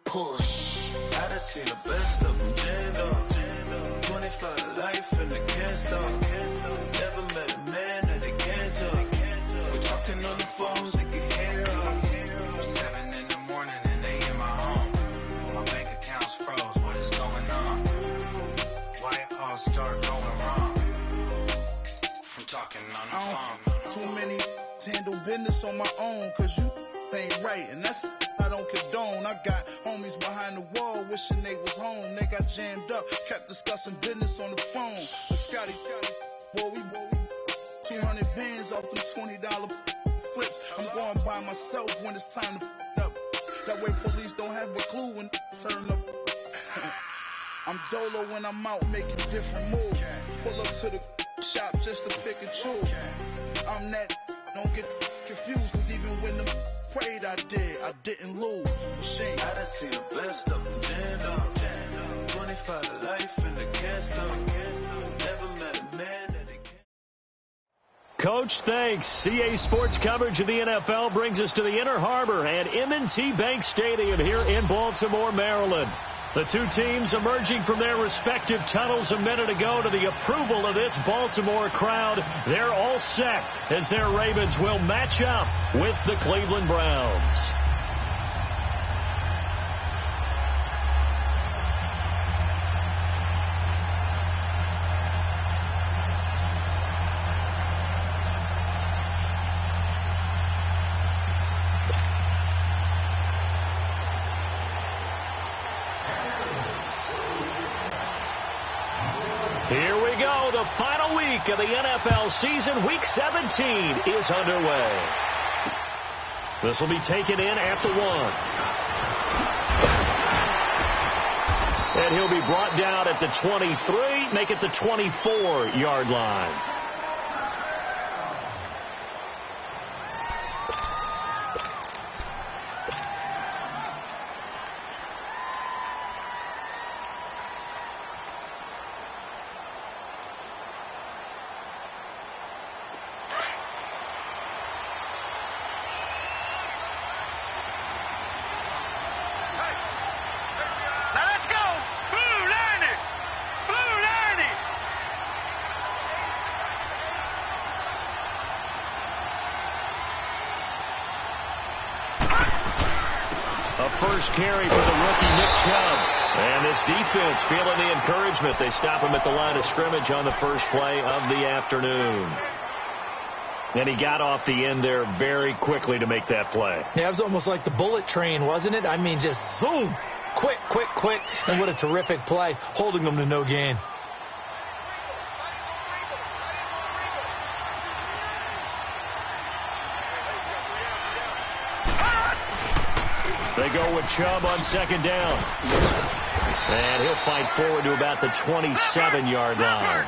push. I done seen the best of them jammed up. 25 to life and they can't stop. Never met a man that they can't talk. We're talking on the phones, they can hear us. 7 in the morning and they in my home. My bank account's froze, what is going on? Why it all start going wrong? From talking on the phone. Too many to handle business on my own, cause you ain't right, and that's I don't condone. I got homies behind the wall wishing they was home. They got jammed up, kept discussing business on the phone. But Scotty, boy, we 200 bands off them $20 flips. I'm going by myself when it's time to up. That way police don't have a clue when turn up. I'm dolo when I'm out making different moves. Pull up to the shop just to pick and choose. I'm that, don't get confused, cause even when them prayed I didn't lose. Machine. I done seen the best of them jammed up. 25 to life and they can't stop. Never met a man that they can't. Coach, thanks. CA Sports coverage of the NFL brings us to the Inner Harbor and M&T Bank Stadium here in Baltimore, Maryland. The two teams emerging from their respective tunnels a minute ago to the approval of this Baltimore crowd. They're all set as their Ravens will match up with the Cleveland Browns. Here we go. The final week of the NFL season. Week 17 is underway. This will be taken in at the 1. And he'll be brought down at the 23, make it the 24-yard line. First carry for the rookie Nick Chubb. And this defense feeling the encouragement. They stop him at the line of scrimmage on the first play of the afternoon. And he got off the end there very quickly to make that play. Yeah, it was almost like the bullet train, wasn't it? I mean, just zoom. Quick, quick, quick. And what a terrific play, holding them to no gain. They go with Chubb on second down. And he'll fight forward to about the 27-yard line.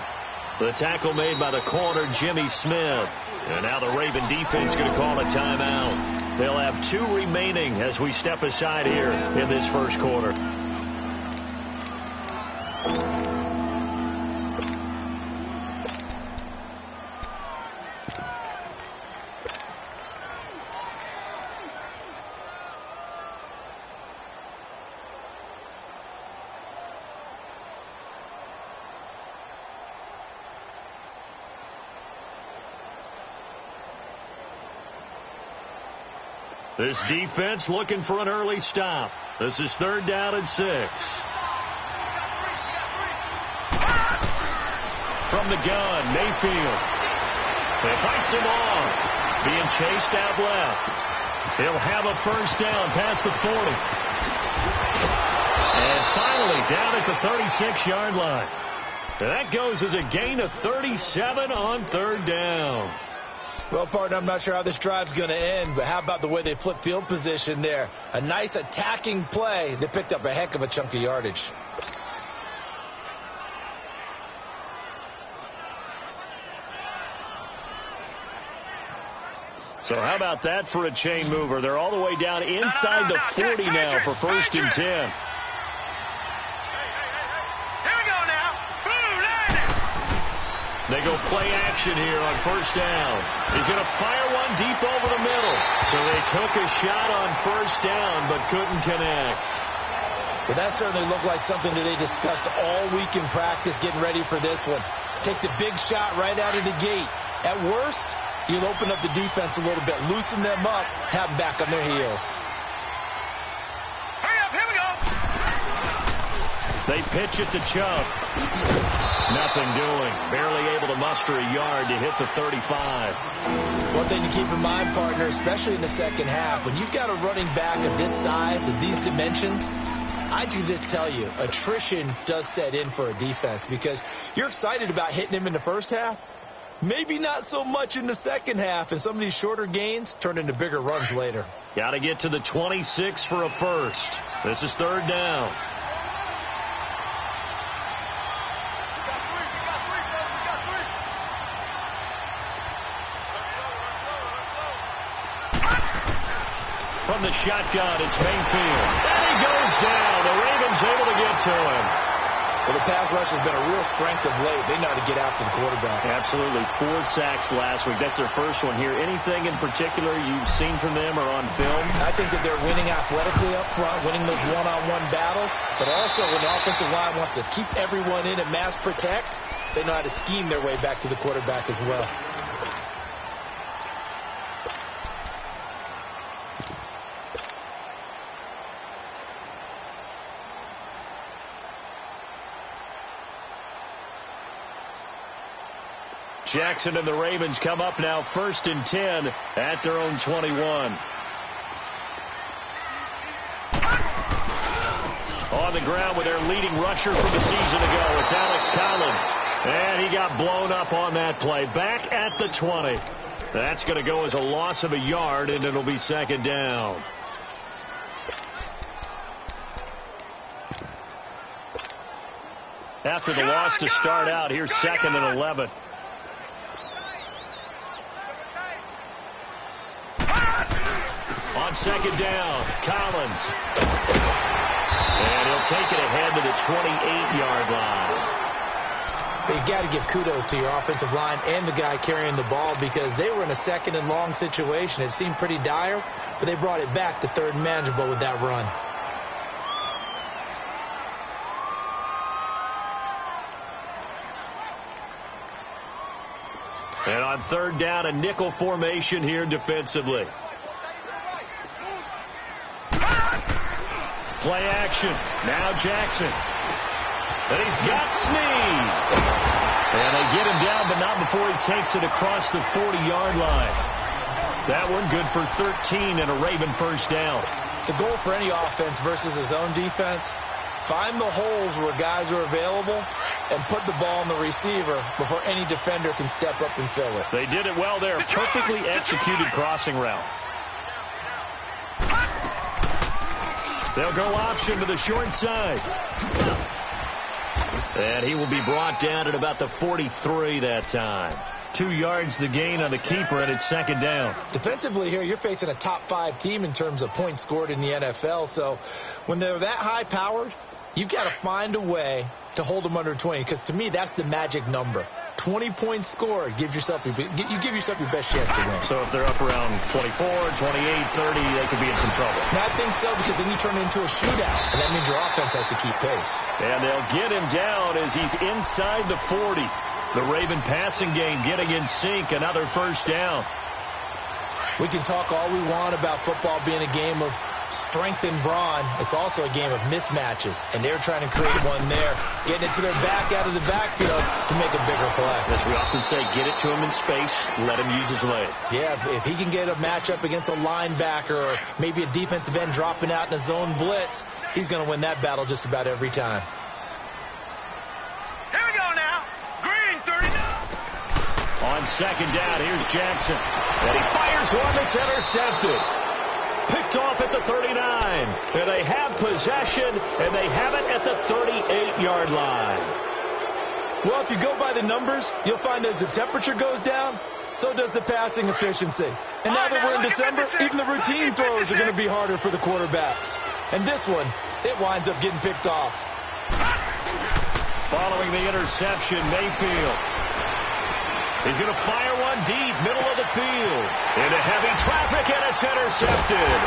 The tackle made by the corner, Jimmy Smith. And now the Raven defense going to call a timeout. They'll have 2 remaining as we step aside here in this first quarter. This defense looking for an early stop. This is 3rd down and 6. From the gun, Mayfield. They fights him off. Being chased out left. He'll have a first down past the 40. And finally down at the 36-yard line. And that goes as a gain of 37 on 3rd down. Well, partner, I'm not sure how this drive's going to end, but how about the way they flip field position there? A nice attacking play. They picked up a heck of a chunk of yardage. So how about that for a chain mover? They're all the way down inside the 40 now for 1st and 10. They go play action here on 1st down. He's going to fire one deep over the middle. So they took a shot on 1st down but couldn't connect. Well, that certainly looked like something that they discussed all week in practice getting ready for this one. Take the big shot right out of the gate. At worst, you'll open up the defense a little bit, loosen them up, have them back on their heels. Hurry up, here we go. They pitch it to Chubb. Nothing doing. Barely able to muster a yard to hit the 35. One thing to keep in mind, partner, especially in the second half, when you've got a running back of this size and these dimensions, I can just tell you, attrition does set in for a defense because you're excited about hitting him in the first half. Maybe not so much in the second half, and some of these shorter gains turn into bigger runs later. Got to get to the 26 for a first. This is third down. From the shotgun, it's Mayfield. And he goes down. The Ravens able to get to him. Well, the pass rush has been a real strength of late. They know how to get after the quarterback. Absolutely. 4 sacks last week. That's their first one here. Anything in particular you've seen from them or on film? I think that they're winning athletically up front, winning those one-on-one battles, but also when the offensive line wants to keep everyone in and mass protect, they know how to scheme their way back to the quarterback as well. Jackson and the Ravens come up now 1st and 10 at their own 21. On the ground with their leading rusher from the season ago, it's Alex Collins. And he got blown up on that play. Back at the 20. That's going to go as a loss of a yard, and it'll be second down. After the loss to start out, here's 2nd and 11. On second down, Collins. And he'll take it ahead to the 28-yard line. You've got to give kudos to your offensive line and the guy carrying the ball because they were in a 2nd and long situation. It seemed pretty dire, but they brought it back to 3rd and manageable with that run. And on 3rd down, a nickel formation here defensively. Play action. Now Jackson. And he's got Snead. And they get him down, but not before he takes it across the 40-yard line. That one good for 13 and a Raven first down. The goal for any offense versus his own defense, find the holes where guys are available and put the ball in the receiver before any defender can step up and fill it. They did it well there. Perfectly executed crossing route. They'll go option to the short side. And he will be brought down at about the 43 that time. 2 yards the gain on the keeper, and it's second down. Defensively here, you're facing a top 5 team in terms of points scored in the NFL. So when they're that high-powered, you've got to find a way to hold them under 20, because to me, that's the magic number. 20 points scored, you give yourself your best chance to win. So if they're up around 24, 28, 30, they could be in some trouble. And I think so, because then you turn it into a shootout, and that means your offense has to keep pace. And they'll get him down as he's inside the 40. The Raven passing game getting in sync, another first down. We can talk all we want about football being a game of strength and brawn. It's also a game of mismatches, and they're trying to create one there, getting it to their back out of the backfield to make a bigger play. As we often say, get it to him in space, let him use his leg. Yeah, if he can get a matchup against a linebacker or maybe a defensive end dropping out in a zone blitz, he's going to win that battle just about every time. Here we go now. Green, 30. On second down, here's Jackson. And he fires one that's intercepted. Picked off at the 39. And they have possession, and they have it at the 38-yard line. Well, if you go by the numbers, you'll find as the temperature goes down, so does the passing efficiency. And now that we're in December, even the routine throws are going to be harder for the quarterbacks. And this one, it winds up getting picked off. Following the interception, Mayfield. He's going to fire one deep, middle of the field. Into heavy traffic, and it's intercepted.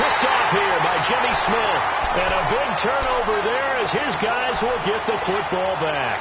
Picked off here by Jimmy Smith. And a big turnover there as his guys will get the football back.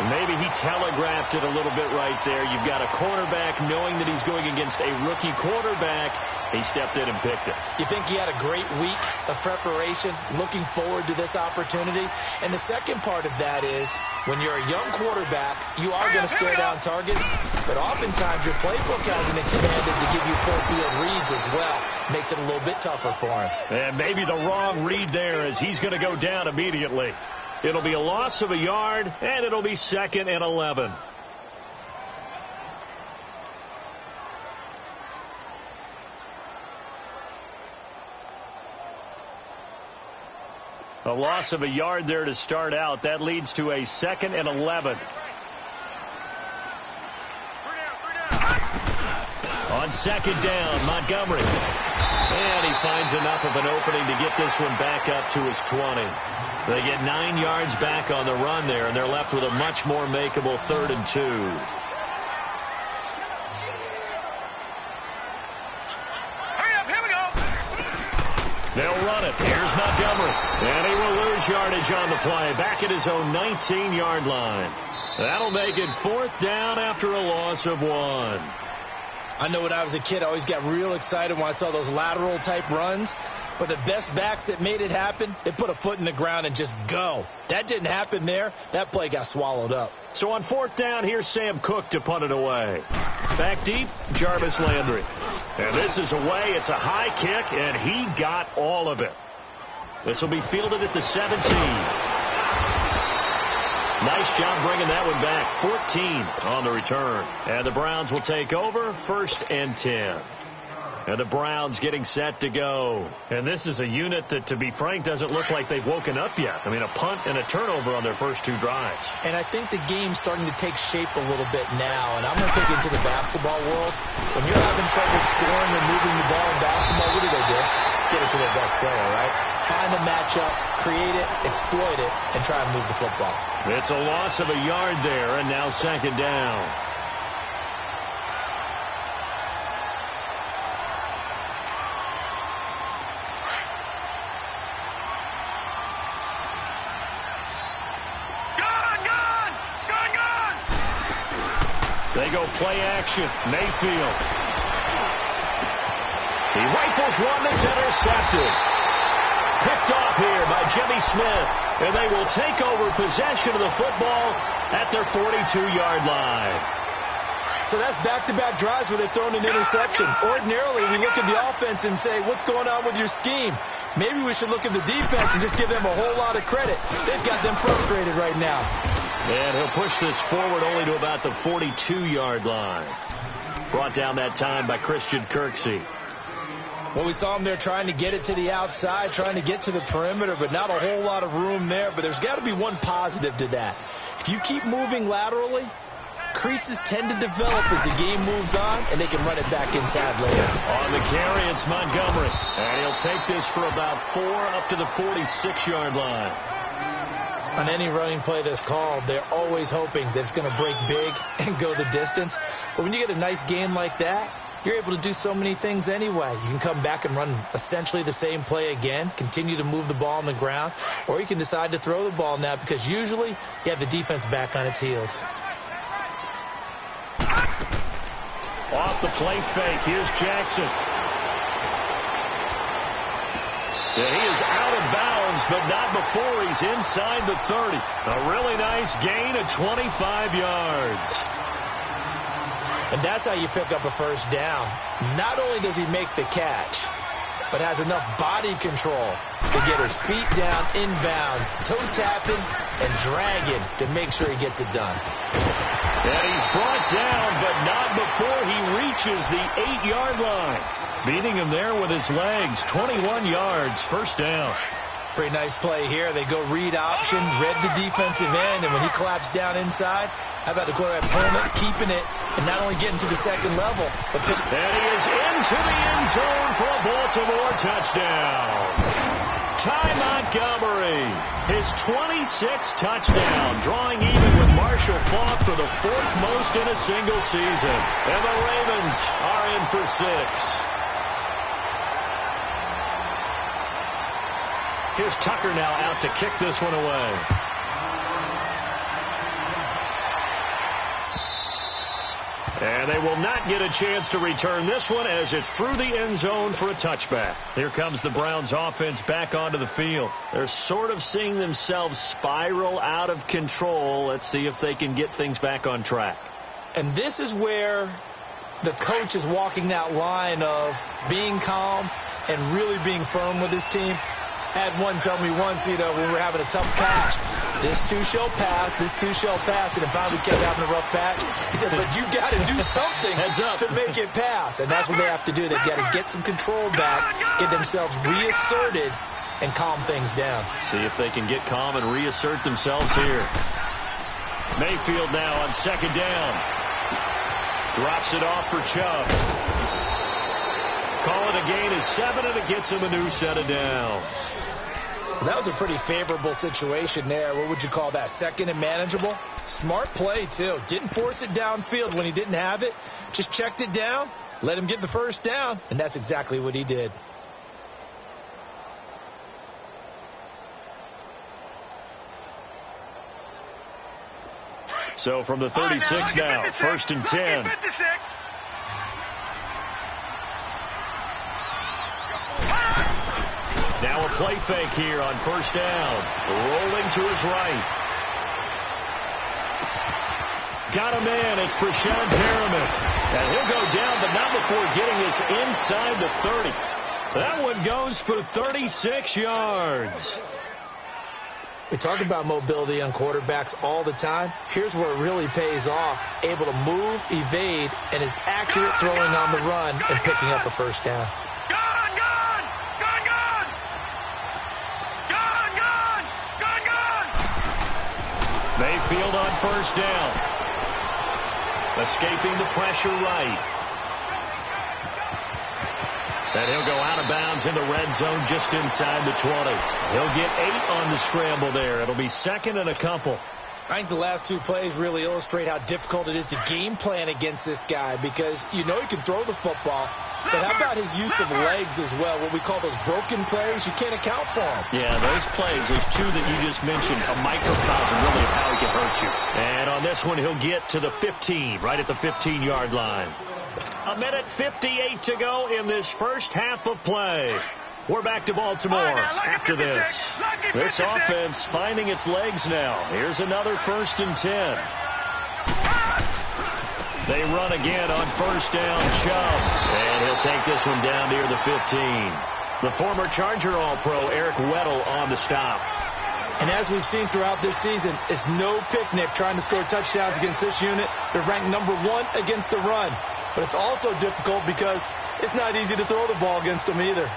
Maybe he telegraphed it a little bit right there. You've got a cornerback knowing that he's going against a rookie quarterback. He stepped in and picked it. You think he had a great week of preparation, looking forward to this opportunity? And the second part of that is, when you're a young quarterback, you are going to stare down targets, but oftentimes your playbook hasn't expanded to give you full field reads as well. Makes it a little bit tougher for him. And maybe the wrong read there as he's going to go down immediately. It'll be a loss of a yard, and it'll be 2nd and 11. A loss of a yard there to start out. That leads to a 2nd and 11. On 2nd down, Montgomery. And he finds enough of an opening to get this one back up to his 20. They get 9 yards back on the run there, and they're left with a much more makeable 3rd and 2. Hurry up, here we go. They'll run it. Here's Montgomery. And he will lose yardage on the play. Back at his own 19-yard line. That'll make it 4th down after a loss of 1. I know when I was a kid, I always got real excited when I saw those lateral-type runs. But the best backs that made it happen, they put a foot in the ground and just go. That didn't happen there. That play got swallowed up. So on 4th down, here's Sam Cook to punt it away. Back deep, Jarvis Landry. And this is away. It's a high kick, and he got all of it. This will be fielded at the 17. Nice job bringing that one back. 14 on the return. And the Browns will take over, 1st and 10. And the Browns getting set to go. And this is a unit that, to be frank, doesn't look like they've woken up yet. I mean, a punt and a turnover on their first 2 drives. And I think the game's starting to take shape a little bit now. And I'm going to take it to the basketball world. When you're having trouble scoring or moving the ball in basketball, what do? Get it to their best player, right? Find a matchup, create it, exploit it, and try and move the football. It's a loss of a yard there, and now 2nd down. They go play action. Mayfield. He rifles one that's intercepted. Picked off here by Jimmy Smith. And they will take over possession of the football at their 42-yard line. So that's back-to-back drives where they've thrown an interception. Ordinarily, we look at the offense and say, what's going on with your scheme? Maybe we should look at the defense and just give them a whole lot of credit. They've got them frustrated right now. And he'll push this forward only to about the 42-yard line. Brought down that time by Christian Kirksey. Well, we saw him there trying to get it to the outside, trying to get to the perimeter, but not a whole lot of room there. But there's got to be one positive to that. If you keep moving laterally, creases tend to develop as the game moves on, and they can run it back inside later. On the carry, it's Montgomery. And he'll take this for about 4 up to the 46-yard line. On any running play that's called, they're always hoping that it's going to break big and go the distance. But when you get a nice game like that, you're able to do so many things anyway. You can come back and run essentially the same play again, continue to move the ball on the ground, or you can decide to throw the ball now because usually you have the defense back on its heels. Off the play fake. Here's Jackson. Yeah, he is out of bounds, but not before he's inside the 30. A really nice gain of 25 yards. And that's how you pick up a first down. Not only does he make the catch, but has enough body control to get his feet down inbounds, toe tapping and dragging to make sure he gets it done. And he's brought down, but not before he reaches the 8-yard line. Beating him there with his legs. 21 yards, first down. Pretty nice play here. They go read option, read the defensive end, and when he collapsed down inside, how about the quarterback pulling it, keeping it, and not only getting to the second level, but and he is into the end zone for a Baltimore touchdown. Ty Montgomery, his 26th touchdown, drawing even with Marshall Faulk for the 4th most in a single season. And the Ravens are in for 6. Here's Tucker now out to kick this one away. And they will not get a chance to return this one as it's through the end zone for a touchback. Here comes the Browns offense back onto the field. They're sort of seeing themselves spiral out of control. Let's see if they can get things back on track. And this is where the coach is walking that line of being calm and really being firm with his team. Had one tell me once, when we were having a tough patch, this too shall pass, this too shall pass, and if finally we kept having a rough patch, he said, but you got to do something to make it pass. And that's what they have to do. They've got to get some control back, get themselves reasserted, and calm things down. See if they can get calm and reassert themselves here. Mayfield now on second down. Drops it off for Chubb. Call it a gain of 7, and it gets him a new set of downs. That was a pretty favorable situation there. What would you call that? Second and manageable? Smart play, too. Didn't force it downfield when he didn't have it. Just checked it down, let him get the first down, and that's exactly what he did. So from the 36 now, 1st and 10. Now a play fake here on 1st down. Rolling to his right. Got a man. It's Brashad Perriman. And he'll go down, but not before getting this inside the 30. That one goes for 36 yards. We talk about mobility on quarterbacks all the time. Here's where it really pays off. Able to move, evade, and is accurate throwing on the run and picking up a 1st down. Mayfield on 1st down. Escaping the pressure right. And he'll go out of bounds in the red zone just inside the 20. He'll get 8 on the scramble there. It'll be 2nd and a couple. I think the last 2 plays really illustrate how difficult it is to game plan against this guy because he can throw the football, but how about his use of legs as well? What we call those broken plays, you can't account for them. Yeah, those plays, those 2 that you just mentioned, a microcosm really of how he can hurt you. And on this one, he'll get to the 15, right at the 15-yard line. 1:58 to go in this first half of play. We're back to Baltimore after this. This offense finding its legs now. Here's another 1st and 10. They run again on 1st down, Chubb. And he'll take this one down near the 15. The former Charger All-Pro Eric Weddle on the stop. And as we've seen throughout this season, it's no picnic trying to score touchdowns against this unit. They're ranked number 1 against the run. But it's also difficult because it's not easy to throw the ball against them either.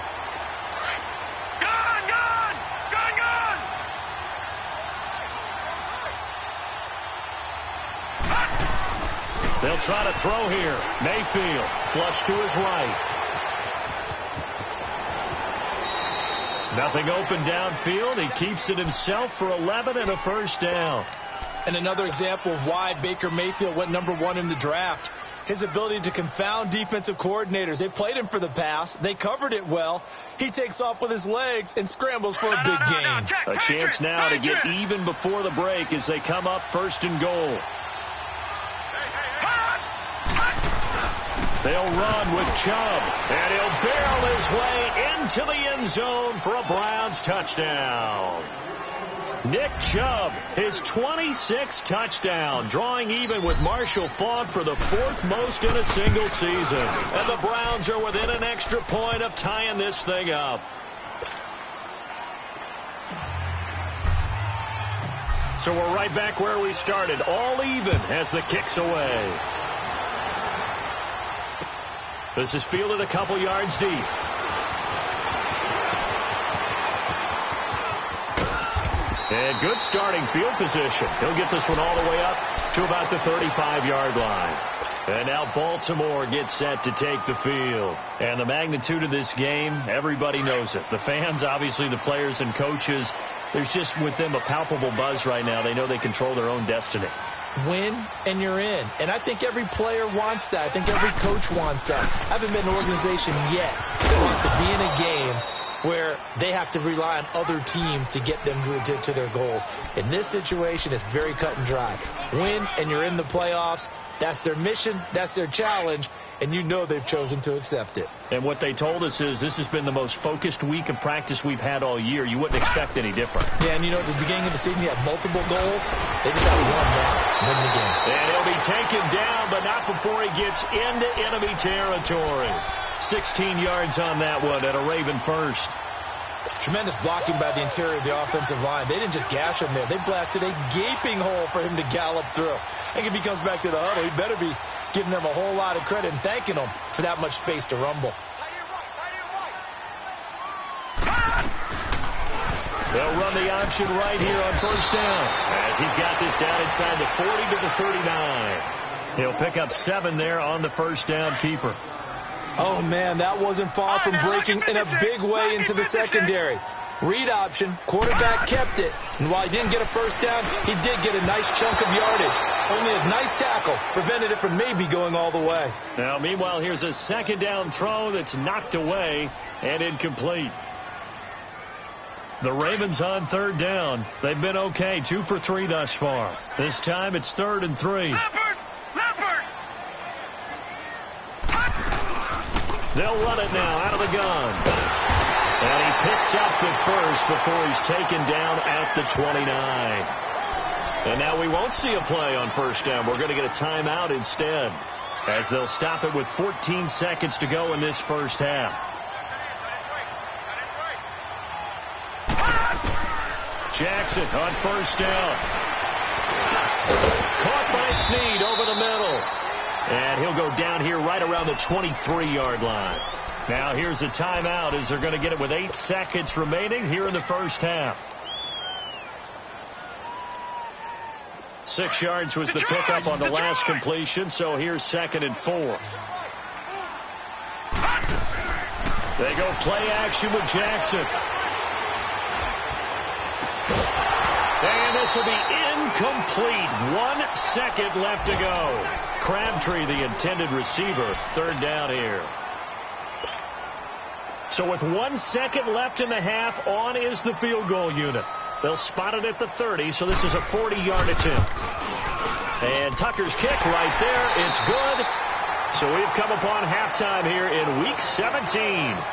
They'll try to throw here. Mayfield, flush to his right. Nothing open downfield. He keeps it himself for 11 and a 1st down. And another example of why Baker Mayfield went number 1 in the draft. His ability to confound defensive coordinators. They played him for the pass. They covered it well. He takes off with his legs and scrambles for a big gain. A chance now to get even before the break as they come up 1st and goal. They'll run with Chubb, and he'll barrel his way into the end zone for a Browns touchdown. Nick Chubb, his 26th touchdown, drawing even with Marshall Faulk for the 4th most in a single season. And the Browns are within an extra point of tying this thing up. So we're right back where we started, all even as the kick's away. This is fielded a couple yards deep. And good starting field position. He'll get this one all the way up to about the 35-yard line. And now Baltimore gets set to take the field. And the magnitude of this game, everybody knows it. The fans, obviously the players and coaches, there's just with them a palpable buzz right now. They know they control their own destiny. Win and you're in. And I think every player wants that. I think every coach wants that. I haven't been an organization yet that wants to be in a game where they have to rely on other teams to get them to their goals. In this situation, it's very cut and dry. Win and you're in the playoffs. That's their mission. That's their challenge. And you know they've chosen to accept it. And what they told us is this has been the most focused week of practice we've had all year. You wouldn't expect any different. Yeah, and you know, at the beginning of the season, you had multiple goals. They just had one now. Win the game. And he'll be taken down, but not before he gets into enemy territory. 16 yards on that one at a Raven first. Tremendous blocking by the interior of the offensive line. They didn't just gash him there. They blasted a gaping hole for him to gallop through. I think if he comes back to the huddle, he better be giving them a whole lot of credit and thanking them for that much space to rumble. They'll run the option right here on first down as he's got this down inside the 40 to the 39. He'll pick up 7 there on the first down keeper. Oh, man, that wasn't far from breaking in a big way into the secondary. Read option, quarterback kept it, and while he didn't get a first down, he did get a nice chunk of yardage. Only a nice tackle prevented it from maybe going all the way. Now, meanwhile, here's a second down throw that's knocked away and incomplete. The Ravens on third down. They've been okay, 2 for 3 thus far. This time it's 3rd and 3. They'll run it now out of the gun. And he picks up the first before he's taken down at the 29. And now we won't see a play on first down. We're going to get a timeout instead, as they'll stop it with 14 seconds to go in this first half. Jackson on first down. Caught by Snead over the middle. And he'll go down here right around the 23-yard line. Now here's a timeout as they're going to get it with 8 seconds remaining here in the first half. 6 yards was the pickup on the last completion, so here's 2nd and 4. They go play action with Jackson. And this will be incomplete. 1 second left to go. Crabtree, the intended receiver, 3rd down here. So with 1 second left in the half, on is the field goal unit. They'll spot it at the 30, so this is a 40-yard attempt. And Tucker's kick right there. It's good. So we've come upon halftime here in Week 17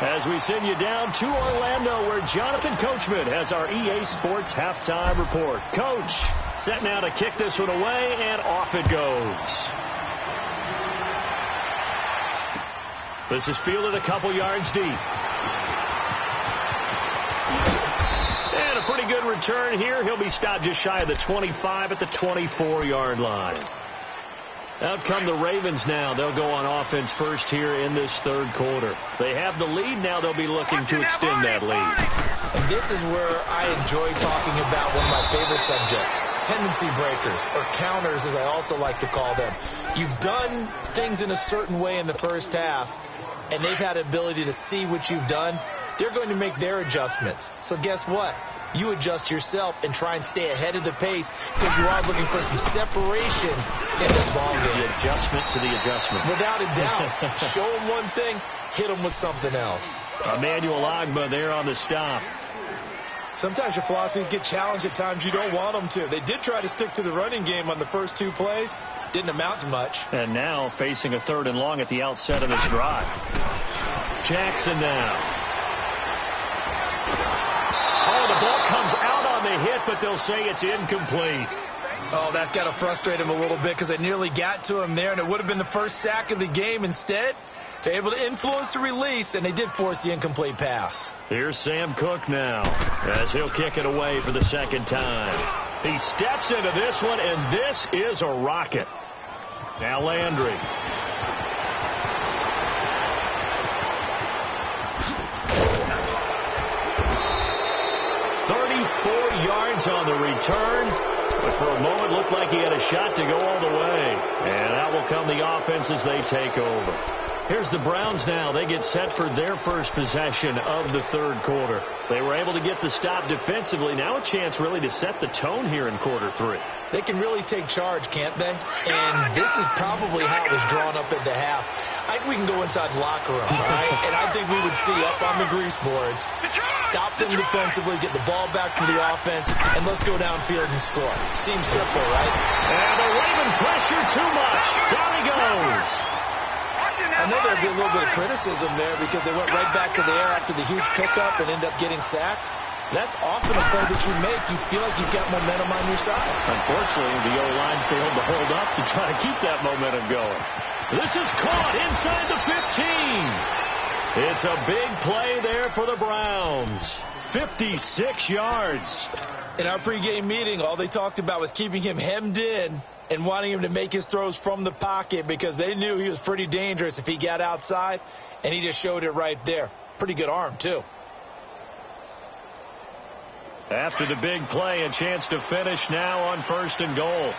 as we send you down to Orlando, where Jonathan Coachman has our EA Sports halftime report. Coach, set now to kick this one away, and off it goes. This is fielded a couple yards deep. And a pretty good return here. He'll be stopped just shy of the 25 at the 24-yard line. Out come the Ravens now. They'll go on offense first here in this 3rd quarter. They have the lead. Now they'll be looking to extend that lead. And this is where I enjoy talking about one of my favorite subjects, tendency breakers, or counters as I also like to call them. You've done things in a certain way in the first half, and they've had the ability to see what you've done. They're going to make their adjustments. So guess what? You adjust yourself and try and stay ahead of the pace because you are looking for some separation in this ballgame. The adjustment to the adjustment. Without a doubt. Show them one thing, hit them with something else. Emmanuel Ogbah there on the stop. Sometimes your philosophies get challenged at times you don't want them to. They did try to stick to the running game on the first 2 plays. Didn't amount to much. And now facing a 3rd and long at the outset of this drive. Jackson now. Oh, the ball comes out on the hit, but they'll say it's incomplete. Oh, that's got to frustrate him a little bit because they nearly got to him there, and it would have been the first sack of the game. Instead, they're able to influence the release, and they did force the incomplete pass. Here's Sam Cook now as he'll kick it away for the 2nd time. He steps into this one, and this is a rocket. Now Landry. 34 yards on the return. But for a moment, looked like he had a shot to go all the way. And out will come the offense as they take over. Here's the Browns now. They get set for their first possession of the third quarter. They were able to get the stop defensively. Now a chance really to set the tone here in quarter three. They can really take charge, can't they? And this is probably how it was drawn up at the half. I think we can go inside the locker room, all right? And I think we would see up on the grease boards, stop them defensively, get the ball back for the offense, and let's go downfield and score. Seems simple, right? And the Raven pressure too much. Down he goes. I know there'd be a little bit of criticism there because they went right back to the air after the huge pickup and end up getting sacked. That's often a play that you make. You feel like you've got momentum on your side. Unfortunately, the O-line failed to hold up to try to keep that momentum going. This is caught inside the 15. It's a big play there for the Browns. 56 yards. In our pregame meeting, all they talked about was keeping him hemmed in and wanting him to make his throws from the pocket because they knew he was pretty dangerous if he got outside, and he just showed it right there. Pretty good arm, too. After the big play, a chance to finish now on 1st and goal.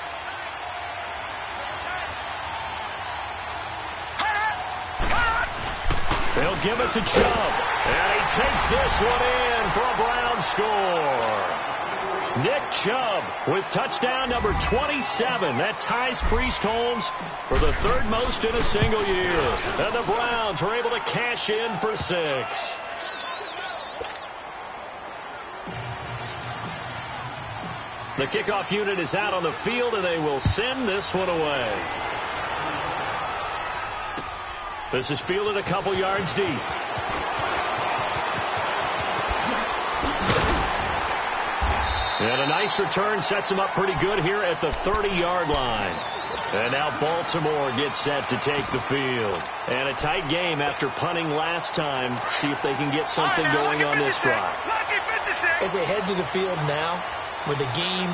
They'll give it to Chubb, and he takes this one in for a Brown score. Nick Chubb with touchdown number 27. That ties Priest Holmes for the third most in a single year. And the Browns were able to cash in for 6. The kickoff unit is out on the field, and they will send this one away. This is fielded a couple yards deep. And a nice return sets him up pretty good here at the 30-yard line. And now Baltimore gets set to take the field. And a tight game after punting last time. See if they can get something going on this drive. As they head to the field now, with the game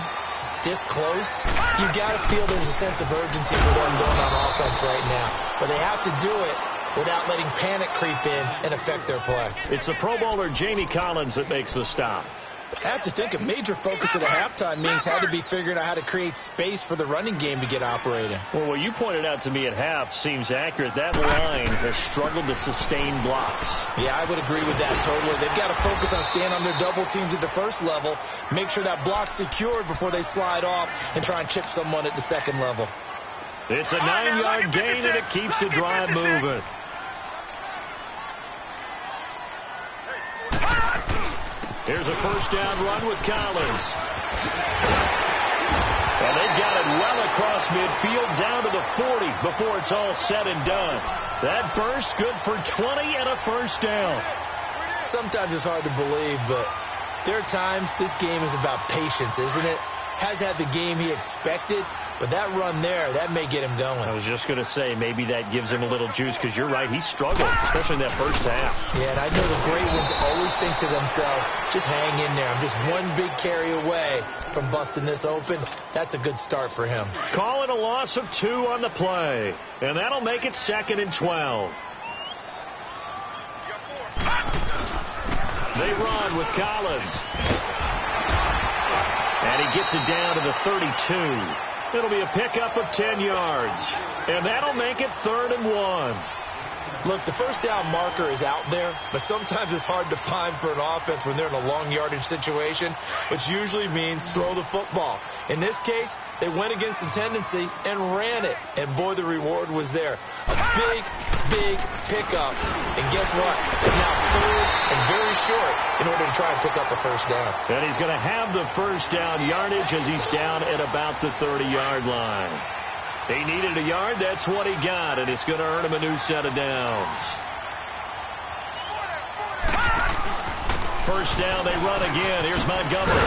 this close, you've got to feel there's a sense of urgency for them going on offense right now. But they have to do it without letting panic creep in and affect their play. It's the Pro Bowler Jamie Collins that makes the stop. I have to think a major focus of the halftime meetings had to be figuring out how to create space for the running game to get operating. Well, what you pointed out to me at half seems accurate. That line has struggled to sustain blocks. Yeah, I would agree with that totally. They've got to focus on staying under double teams at the first level, make sure that block's secured before they slide off and try and chip someone at the second level. It's a 9-yard gain, and it keeps the drive moving. Here's a first down run with Collins. And they've got it well across midfield down to the 40 before it's all said and done. That burst good for 20 and a first down. Sometimes it's hard to believe, but there are times this game is about patience, isn't it? Has had the game he expected, but that run there, that may get him going. I was just going to say, maybe that gives him a little juice, because you're right, he struggled, especially in that first half. Yeah, and I know the great ones always think to themselves, just hang in there. I'm just one big carry away from busting this open. That's a good start for him. Calling a loss of 2 on the play, and that'll make it 2nd and 12. They run with Collins. And he gets it down to the 32. It'll be a pickup of 10 yards. And that'll make it 3rd and 1. Look, the first down marker is out there, but sometimes it's hard to find for an offense when they're in a long yardage situation, which usually means throw the football. In this case, they went against the tendency and ran it. And boy, the reward was there. A big, big pickup. And guess what? It's now 3rd and very short in order to try and pick up a first down. And he's going to have the first down yardage as he's down at about the 30-yard line. He needed a yard. That's what he got, and it's going to earn him a new set of downs. First down, they run again. Here's Montgomery.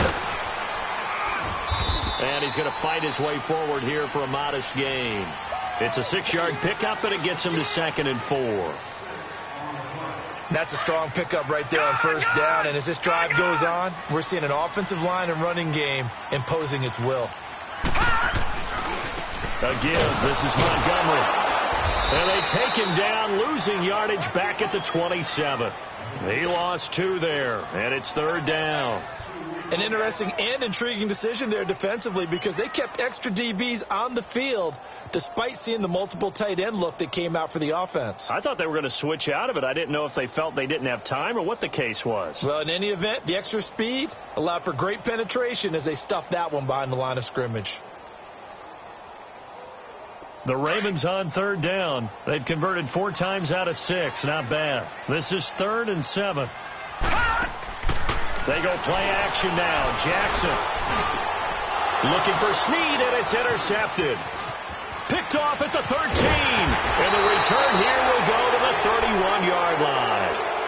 And he's going to fight his way forward here for a modest gain. It's a 6-yard pickup, and it gets him to 2nd and 4. That's a strong pickup right there on first down, and as this drive goes on, we're seeing an offensive line and running game imposing its will. Again, this is Montgomery. And they take him down, losing yardage back at the 27. He lost 2 there, and it's 3rd down. An interesting and intriguing decision there defensively because they kept extra DBs on the field despite seeing the multiple tight end look that came out for the offense. I thought they were going to switch out of it. I didn't know if they felt they didn't have time or what the case was. Well, in any event, the extra speed allowed for great penetration as they stuffed that one behind the line of scrimmage. The Ravens on 3rd down. They've converted 4 times out of 6. Not bad. This is 3rd and 7. They go play action now. Jackson looking for Snead, and it's intercepted. Picked off at the 13. And the return here will go to the 31-yard line.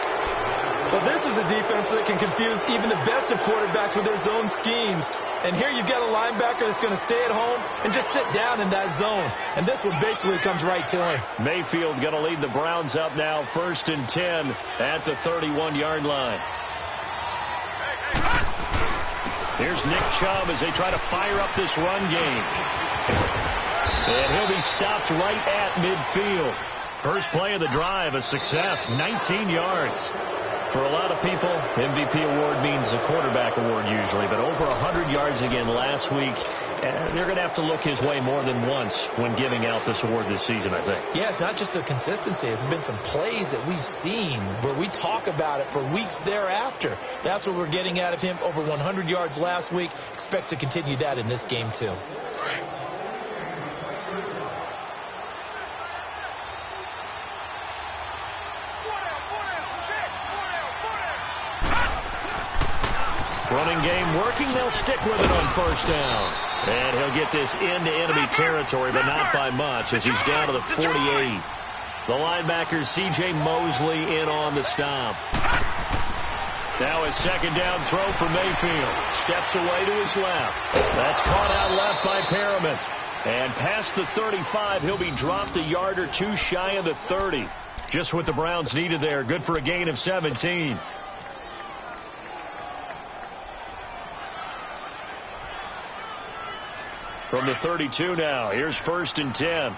Well, this is a defense that can confuse even the best of quarterbacks with their zone schemes. And here you've got a linebacker that's going to stay at home and just sit down in that zone. And this one basically comes right to him. Mayfield going to lead the Browns up now, 1st and 10 at the 31-yard line. Here's Nick Chubb as they try to fire up this run game. And he'll be stopped right at midfield. First play of the drive, a success, 19 yards. For a lot of people, MVP award means a quarterback award usually, but over 100 yards again last week. They're going to have to look his way more than once when giving out this award this season, I think. Yeah, it's not just the consistency. It's been some plays that we've seen where we talk about it for weeks thereafter. That's what we're getting out of him. Over 100 yards last week. Expects to continue that in this game, too. Running game working. They'll stick with it on 1st down. And he'll get this into enemy territory, but not by much as he's down to the 48. The linebacker, C.J. Mosley, in on the stop. Now a 2nd down throw for Mayfield. Steps away to his left. That's caught out left by Perriman. And past the 35, he'll be dropped a yard or 2 shy of the 30. Just what the Browns needed there. Good for a gain of 17. From the 32 now, here's 1st and 10. All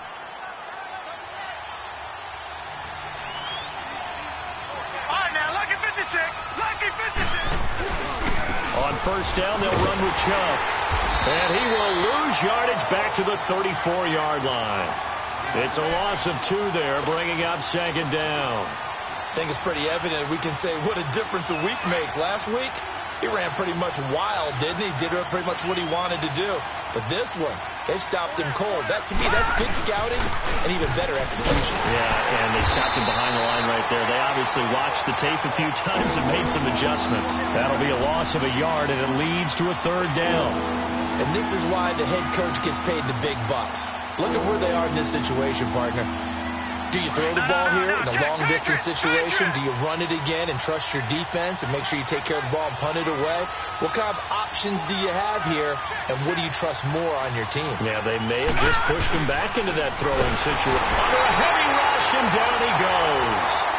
right, now, lucky 56. Lucky 56. On 1st down, they'll run with Chubb. And he will lose yardage back to the 34-yard line. It's a loss of 2 there, bringing up 2nd down. I think it's pretty evident we can say what a difference a week makes. Last week, he ran pretty much wild, didn't he? Did pretty much what he wanted to do. But this one, they stopped him cold. That, to me, that's good scouting and even better execution. Yeah, and they stopped him behind the line right there. They obviously watched the tape a few times and made some adjustments. That'll be a loss of a yard, and it leads to a 3rd down. And this is why the head coach gets paid the big bucks. Look at where they are in this situation, partner. Do you throw the ball here in a long-distance situation? Do you run it again and trust your defense and make sure you take care of the ball and punt it away? What kind of options do you have here, and what do you trust more on your team? Yeah, they may have just pushed him back into that throwing situation. Under a heavy rush, and down he goes.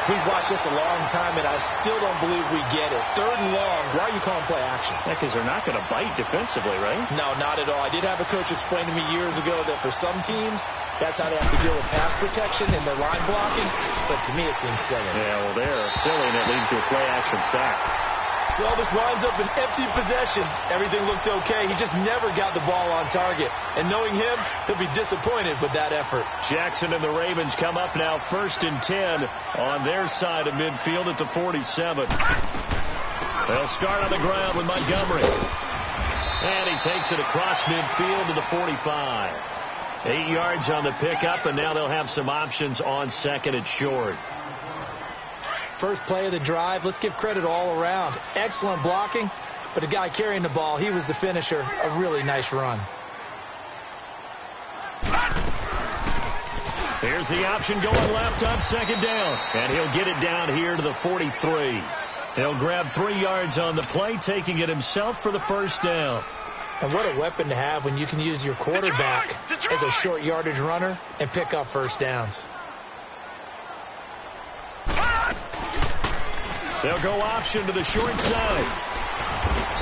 We've watched this a long time, and I still don't believe we get it. 3rd and long, why are you calling play action? Yeah, because they're not going to bite defensively, right? No, not at all. I did have a coach explain to me years ago that for some teams, that's how they have to deal with pass protection and their line blocking. But to me, it seems silly. Yeah, well, they're silly, and it leads to a play-action sack. Well, this winds up an empty possession. Everything looked okay. He just never got the ball on target. And knowing him, he'll be disappointed with that effort. Jackson and the Ravens come up now 1st and 10 on their side of midfield at the 47. They'll start on the ground with Montgomery. And he takes it across midfield to the 45. 8 yards on the pickup, and now they'll have some options on 2nd and short. First play of the drive, let's give credit all around. Excellent blocking, but the guy carrying the ball, he was the finisher. A really nice run. Here's the option going left on 2nd down, and he'll get it down here to the 43. He'll grab 3 yards on the play, taking it himself for the 1st down. And what a weapon to have when you can use your quarterback as a short yardage runner and pick up 1st downs. They'll go option to the short side.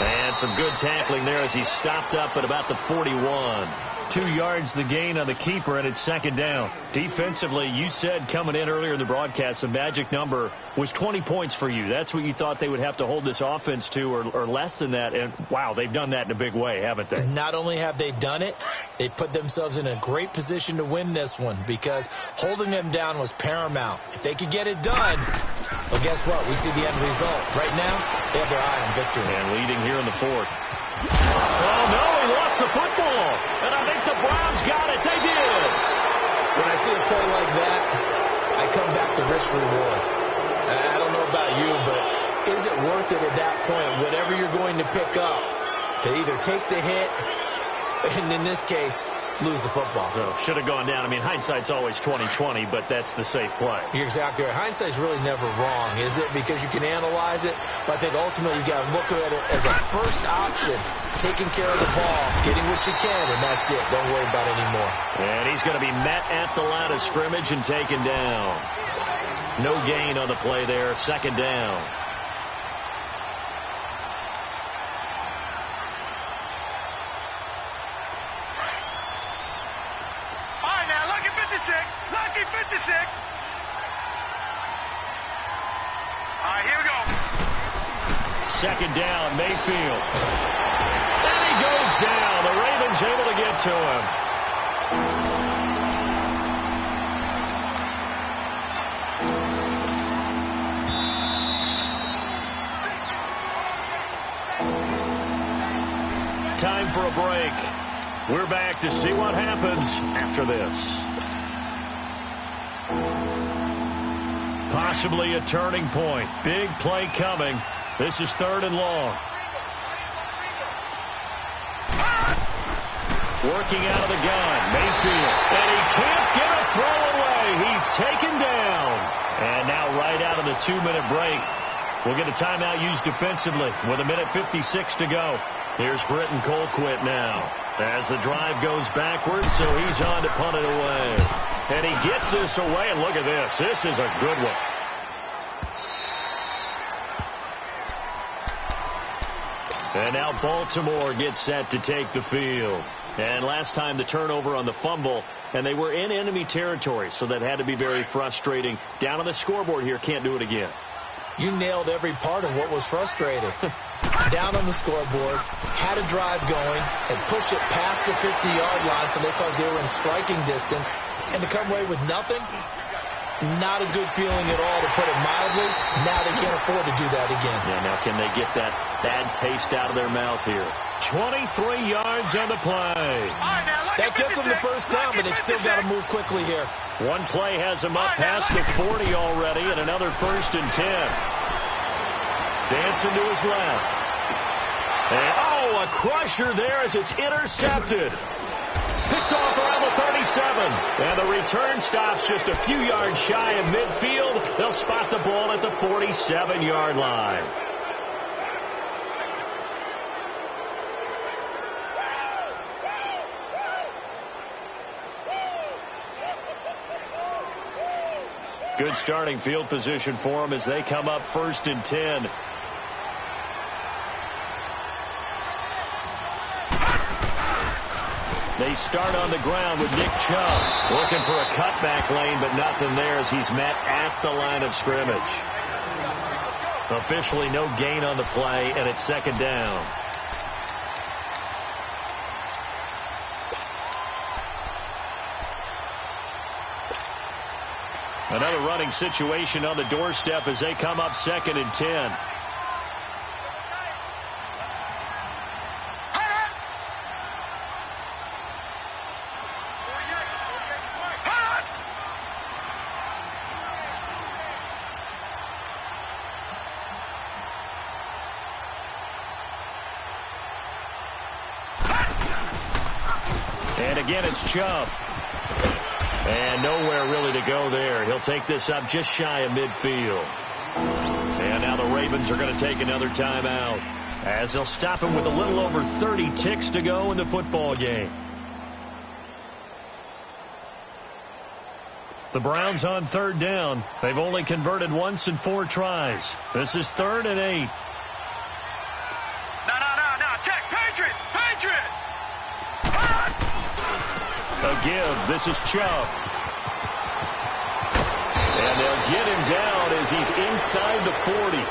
And some good tackling there as he stopped up at about the 41. 2 yards the gain on the keeper, and it's second down. Defensively, you said coming in earlier in the broadcast, the magic number was 20 points for you. That's what you thought they would have to hold this offense to, or less than that. And, wow, they've done that in a big way, haven't they? Not only have they done it, they put themselves in a great position to win this one because holding them down was paramount. If they could get it done, well, guess what? We see the end result. Right now, they have their eye on victory. And leading here in the fourth. Oh, no, he lost the football. And I think the Browns got it. They did. When I see a play like that, I come back to risk reward. I don't know about you, but is it worth it at that point, whatever you're going to pick up, to either take the hit, and in this case, lose the football? So, should have gone down. I mean, hindsight's always 20/20, but that's the safe play. You're exactly right. Hindsight's really never wrong, is it? Because you can analyze it, but I think ultimately you got to look at it as a first option, taking care of the ball, getting what you can, and that's it. Don't worry about it anymore. And he's going to be met at the line of scrimmage and taken down. No gain on the play there. Second down. Lucky 56. All right, here we go. Second down, Mayfield. And he goes down. The Ravens able to get to him. Time for a break. We're back to see what happens after this. Possibly a turning point. Big play coming. This is 3rd and long. Working out of the gun. Mayfield. And he can't get a throw away. He's taken down. And now right out of the 2-minute break, we'll get a timeout used defensively with 1:56 to go. Here's Britton Colquitt now as the drive goes backwards, so he's on to punt it away. And he gets this away, and look at this. This is a good one. And now Baltimore gets set to take the field. And last time the turnover on the fumble, and they were in enemy territory, so that had to be very frustrating. Down on the scoreboard here, can't do it again. You nailed every part of what was frustrating. Down on the scoreboard, had a drive going, and pushed it past the 50-yard line, so they felt they were in striking distance. And to come away with nothing, not a good feeling at all, to put it mildly. Now they can't afford to do that again. Yeah, now can they get that bad taste out of their mouth here? 23 yards on the play. That gets them the first down, but they've still got to move quickly here. One play has them up past the 40 already, and another 1st and 10. Dancing to his left. And, oh, a crusher there as it's intercepted. Picked off around the 37. And the return stops just a few yards shy of midfield. They'll spot the ball at the 47-yard line. Good starting field position for them as they come up 1st and 10. They start on the ground with Nick Chubb looking for a cutback lane, but nothing there as he's met at the line of scrimmage. Officially no gain on the play, and it's 2nd down. Another running situation on the doorstep as they come up 2nd and 10. And again, it's Chubb. And nowhere really to go there. He'll take this up just shy of midfield. And now the Ravens are going to take another timeout as they'll stop him with a little over 30 ticks to go in the football game. The Browns on 3rd down. They've only converted once in 4 tries. This is 3rd and 8. No. Check. Patriot. give. This is Chubb. And they'll get him down as he's inside the 40.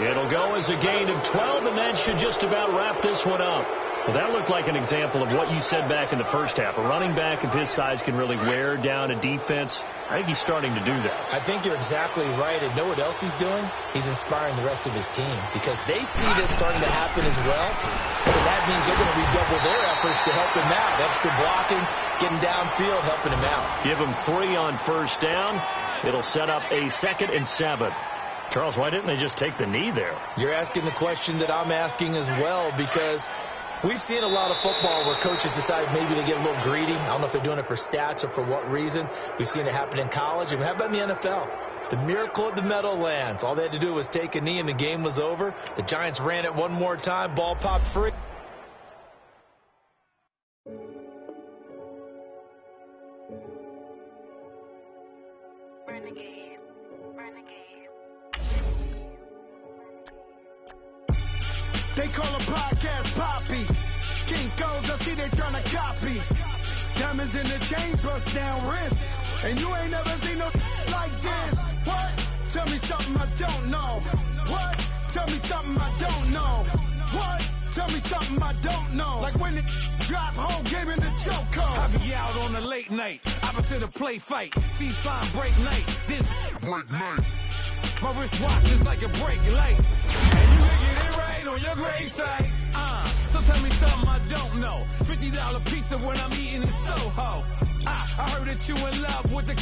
It'll go as a gain of 12, and that should just about wrap this one up. Well, that looked like an example of what you said back in the first half. A running back of his size can really wear down a defense. I think he's starting to do that. I think you're exactly right. And know what else he's doing? He's inspiring the rest of his team because they see this starting to happen as well. So that means they're going to redouble their efforts to help him out. Extra blocking, getting downfield, helping him out. Give him 3 on first down. It'll set up a 2nd and 7. Charles, why didn't they just take the knee there? You're asking the question that I'm asking as well because we've seen a lot of football where coaches decide maybe to get a little greedy. I don't know if they're doing it for stats or for what reason. We've seen it happen in college. And how about in the NFL? The miracle of the Meadowlands. All they had to do was take a knee and the game was over. The Giants ran it one more time. Ball popped free. They call a podcast Poppy. Kinkos, I see they tryna copy. Diamonds in the chain, bust down wrists. And you ain't never seen no like this. What? Tell me something I don't know. What? Tell me something I don't know. What? Tell me something I don't know. Like when it drop home, game in the chokehold. I be out on a late night, opposite a play fight. See sign break night, this break night. My wristwatch is like a brake light. And you can get it right on your gravesite. So tell me something I don't know. $50 pizza when I'm eating in Soho. I heard that you in love with the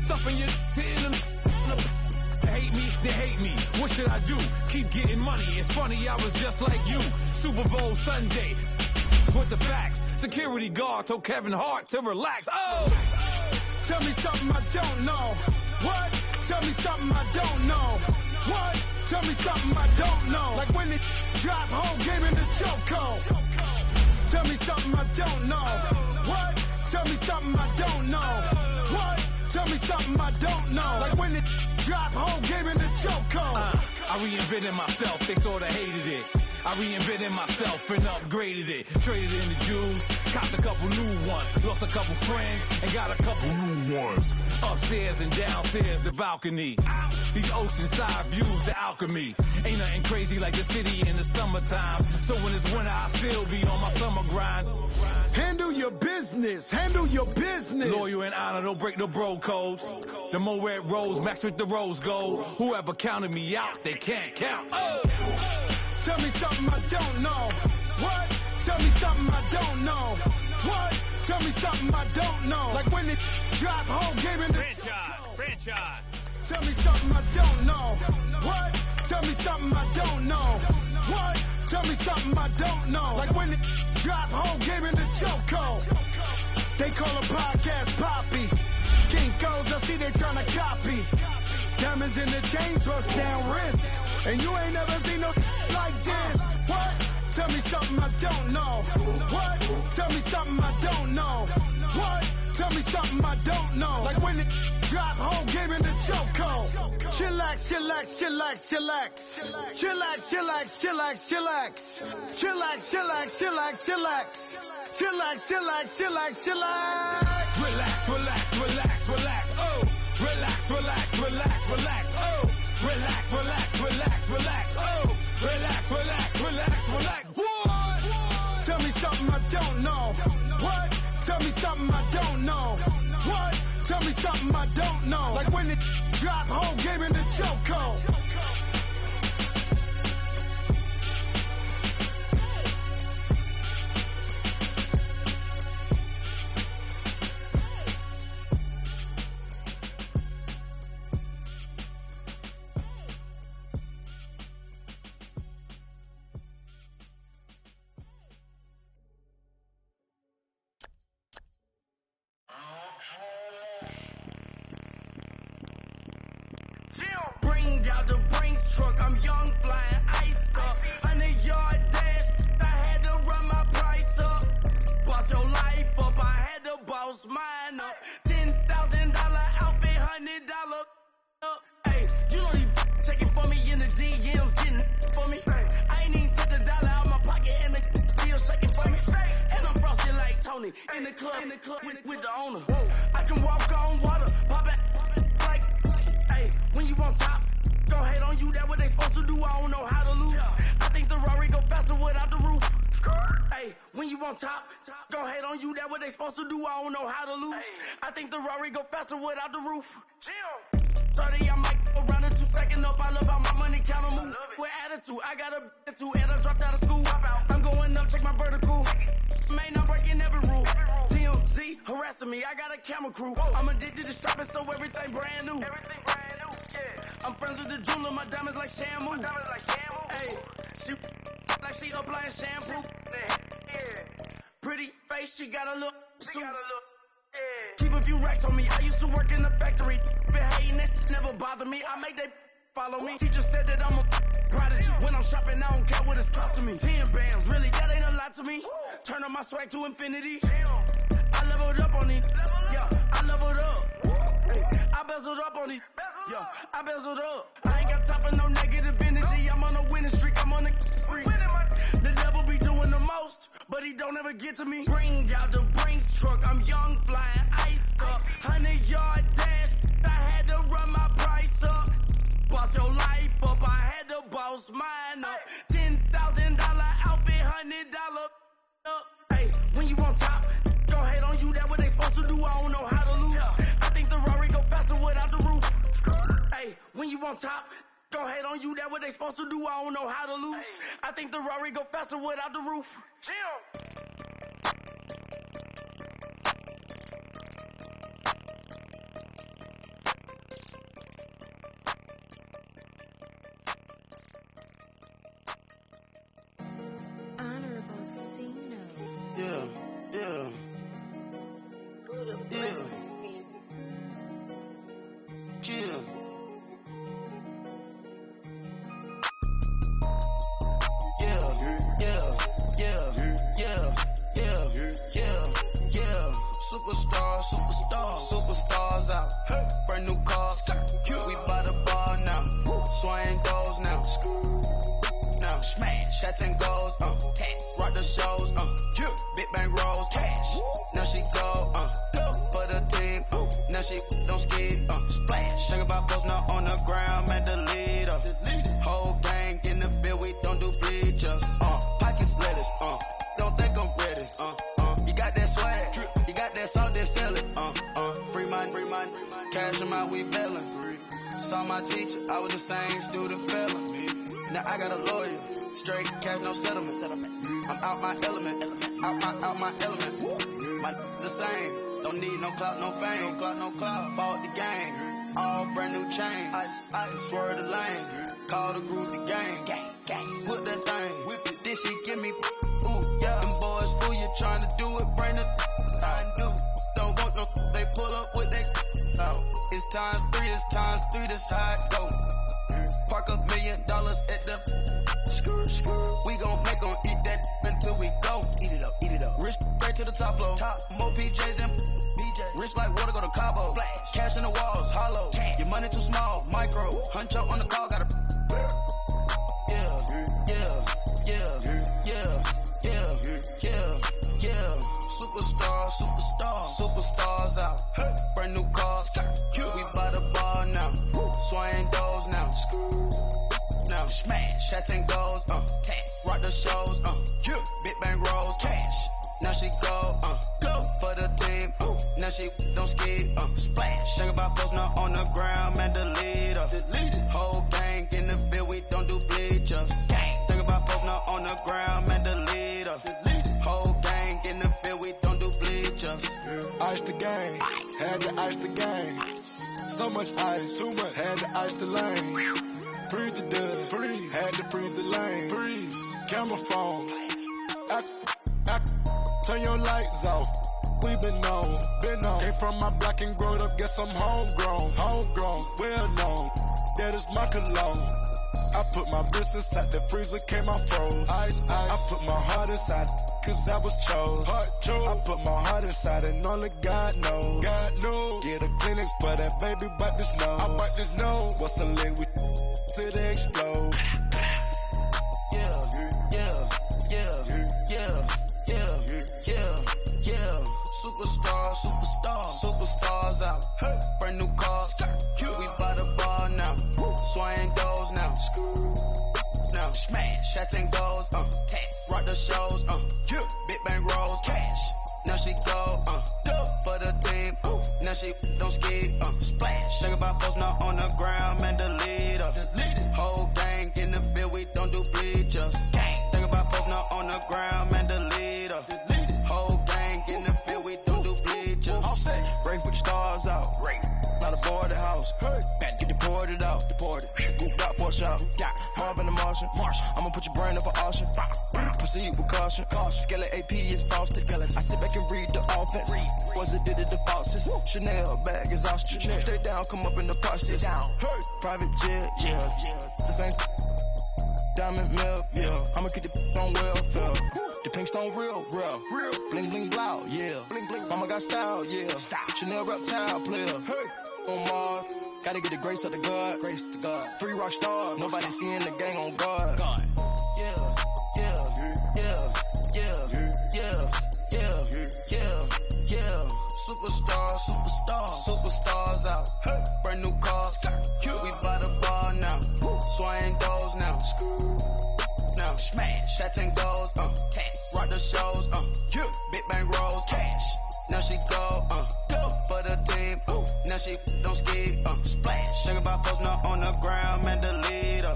stuff in your They hate me, they hate me. What should I do? Keep getting money. It's funny, I was just like you. Super Bowl Sunday. With the facts. Security guard told Kevin Hart to relax. Oh! Tell me something I don't know. What? Tell me something I don't know. What? Tell me something I don't know. Like when it drop home, game in the chokehold. Tell me something I don't know. What? Tell me something I don't know. What? Tell me something I don't know. Like when it drop home, game in the chokehold. I reinvented myself, they sorta hated it. I reinvented myself and upgraded it. Traded in the jewels, copped a couple new ones. Lost a couple friends and got a couple new ones. Upstairs and downstairs, the balcony. These oceanside views, the alchemy. Ain't nothing crazy like the city in the summertime. So when it's winter, I still be on my summer grind. Handle your business, handle your business. Loyal and honor, don't break the bro codes. The more red rose, max with the rose gold. Whoever counted me out, they can't count. Oh! Tell me something I don't know. What? Tell me something I don't know. What? Tell me something I don't know. Like when it drop home, game in the franchise. Tell me something I don't know. What? Tell me something I don't know. What? Tell me something I don't know. Like when it drop home, game in the chokehold. They call a podcast Poppy. Kinkos, I see they tryna copy. Diamonds in the chains, bust down wrists. And you ain't never seen no like this. What? Tell me something I don't know. What? Tell me something I don't know. What? Tell me something I don't know. Like when it drop home, game in the chokehold. Chillax, chillax, chillax, chillax. Chillax, chillax, chillax, chillax. Chillax, chillax, chillax, chillax. Chillax, chillax, chillax, chillax. Relax, relax, relax, relax. Oh. Relax, relax, relax, relax. Oh. Relax, relax, relax, relax. Oh. Relax, relax, relax, relax. What? Tell me something I don't know. What? Tell me something I don't know. What? Tell me something I don't know. Like when it drop home, game in the chokehold. Bring out the Brinks truck, I'm young, flying iced up. 100-yard dash, I had to run my price up. Boss your life up, I had to boss mine up. $10,000 outfit, $100 up. Hey, you know these checking for me in the DMs, getting for me. I ain't even took the dollar out my pocket and the still shaking for me. And I'm frosted like Tony. Tony in the club with the owner. I can walk on water, pop it like, hey, when you on top, go hate on you, that what they supposed to do, I don't know how to lose. I think the Rari go faster without the roof. Hey, when you on top, go hate on you, that what they supposed to do, I don't know how to lose. I think the Rari go faster without the roof. 30, I might go round it 2 stacking up. I love how my money count on move. With attitude, I got a attitude, and I dropped out of school. I'm going up, check my vertical. Man, I'm breaking every rule. TMZ harassing me, I got a camera crew. I'm addicted to shopping, so everything brand new. I'm friends with the jeweler, my diamonds like Shamu. Hey, she like she applying shampoo. Pretty face, she got a look. Keep a few racks on me. I used to work in the factory. Been hating it, never bother me. I make they follow me. Teacher said that I'm a prodigy. When I'm shopping, I don't care what it's costing me. 10 bands, really, that ain't a lot to me. Turn up my swag to infinity. I leveled up on these. Yeah, I leveled up. Hey, I bezeled up on these. Yeah, I bezeled up. I ain't got time for no negative energy. I'm on a winning streak. I'm on a spree. The devil be doing the most, but he don't ever get to me. Bring out the Brinks truck. I'm young, flying, iced up. 100-yard dash. I had to run my price up. Boss your life up. I had to boss mine up. $10,000 outfit, $100 up. Hey, when you on top, go hate on you. That what they supposed to do. I don't know how to lose. I think the Rari go faster without the roof. Hey, when you on top, go hate on you. That what they supposed to do. I don't know how to lose. I think the Rari go faster without the roof. Honorable C notes. Yeah. Superstars out. Brand new cars. We by the bar now. Swing goes now. Now smash. Shots and goals. Rock the shows. Big bang rolls. Cash. Now she go. For the team. Now she don't ski. Splash. Think about post now on the ground. Man, the leader. Whole gang in the field. We don't do bleachers. Pocket splitters. Don't think I'm ready. You got that swag. You got that salt, then sell it. Free mind. Cash them out, we bailin'. Saw my teacher, I was the same student fella. Now I got a lawyer. Straight cash, no settlement. I'm out my element. Out my element. My the same. Don't need no clout, no fame. No clout. Bought the game. All brand new chain. I swerve the lane. Call the group the gang. Put that thing. Whip it. Then she give me. Ooh, yeah. Them boys fool you trying to do it. Bring the. Don't want no. They pull up with they. It's times 3. That's how it go. Park $1 million at the. We gon' make 'em eat that until we go. Eat it up. Rich straight to the top floor. More PJs and BJ. Rich like water, go to Cabo. Flash. Cash in the walls, hollow. Cash. Your money too small, micro. Hunch up on the call, gotta. Superstars out. Brand new cars. We by the bar now. Swing doors now. Now smash. Shots and goals. Rock the shows. Big bang rolls. Cash. Now she go. For the team. Now she don't ski. Splash. Think about post now on the ground. Man, the leader. Whole gang in the field. We don't do bleachers. Think about post now on the ground. Man, the leader. Whole gang in the field. We don't do bleachers. Ice the game. Had to ice the game. So much ice. Too much. Had to ice the lane. Freeze the dust. Freeze. Had to freeze the lane. Freeze. Camera phone. Turn your lights off. We been on. Came from my block and growed up. Guess I'm homegrown. Well known. That is my cologne. I put my wrist inside the freezer, came out froze. Ice. I put my heart inside, cause I was chose. I put my heart inside and only God knows. Yeah, the clinics for that baby wipe this nose. I wipe this nose. What's a lick with till they explode? Stats and goals, tax. Rock the shows, big bang rolls, cash. Now she go, for the team, now she don't ski, splash. Think about post now on the ground, man, the leader. Whole gang in the field, we don't do bleachers. Think about post now on the ground, man, the leader. Whole gang in the field, we don't do bleachers. All set. Break with the stars out. Not a board the house. Gotta get deported out. Goofed out for a shot. Harv in the Martian. I'ma put your brain up for auction. Proceed with caution. Skeleton AP is frosted. I sit back and read the offense. Was it did it the faucets? Chanel bag is ostrich. Stay down, come up in the process. Private jet, yeah. The same diamond milk, yeah. I'ma keep the on welfare. The pink stone real. Bling bling loud, yeah. Mama got style, yeah. Chanel reptile player. On Mars, gotta get the grace of the God. 3 rock stars, nobody seeing the gang on guard. Yeah. Superstars out. Brand new cars. We by the bar now. Swaying goals now. Now smash. Shots and goals. Rock the shows. Big bang rolls. Cash. Now she go. For the team. Now she don't ski. Splash. Think about post now on the ground, man, the leader.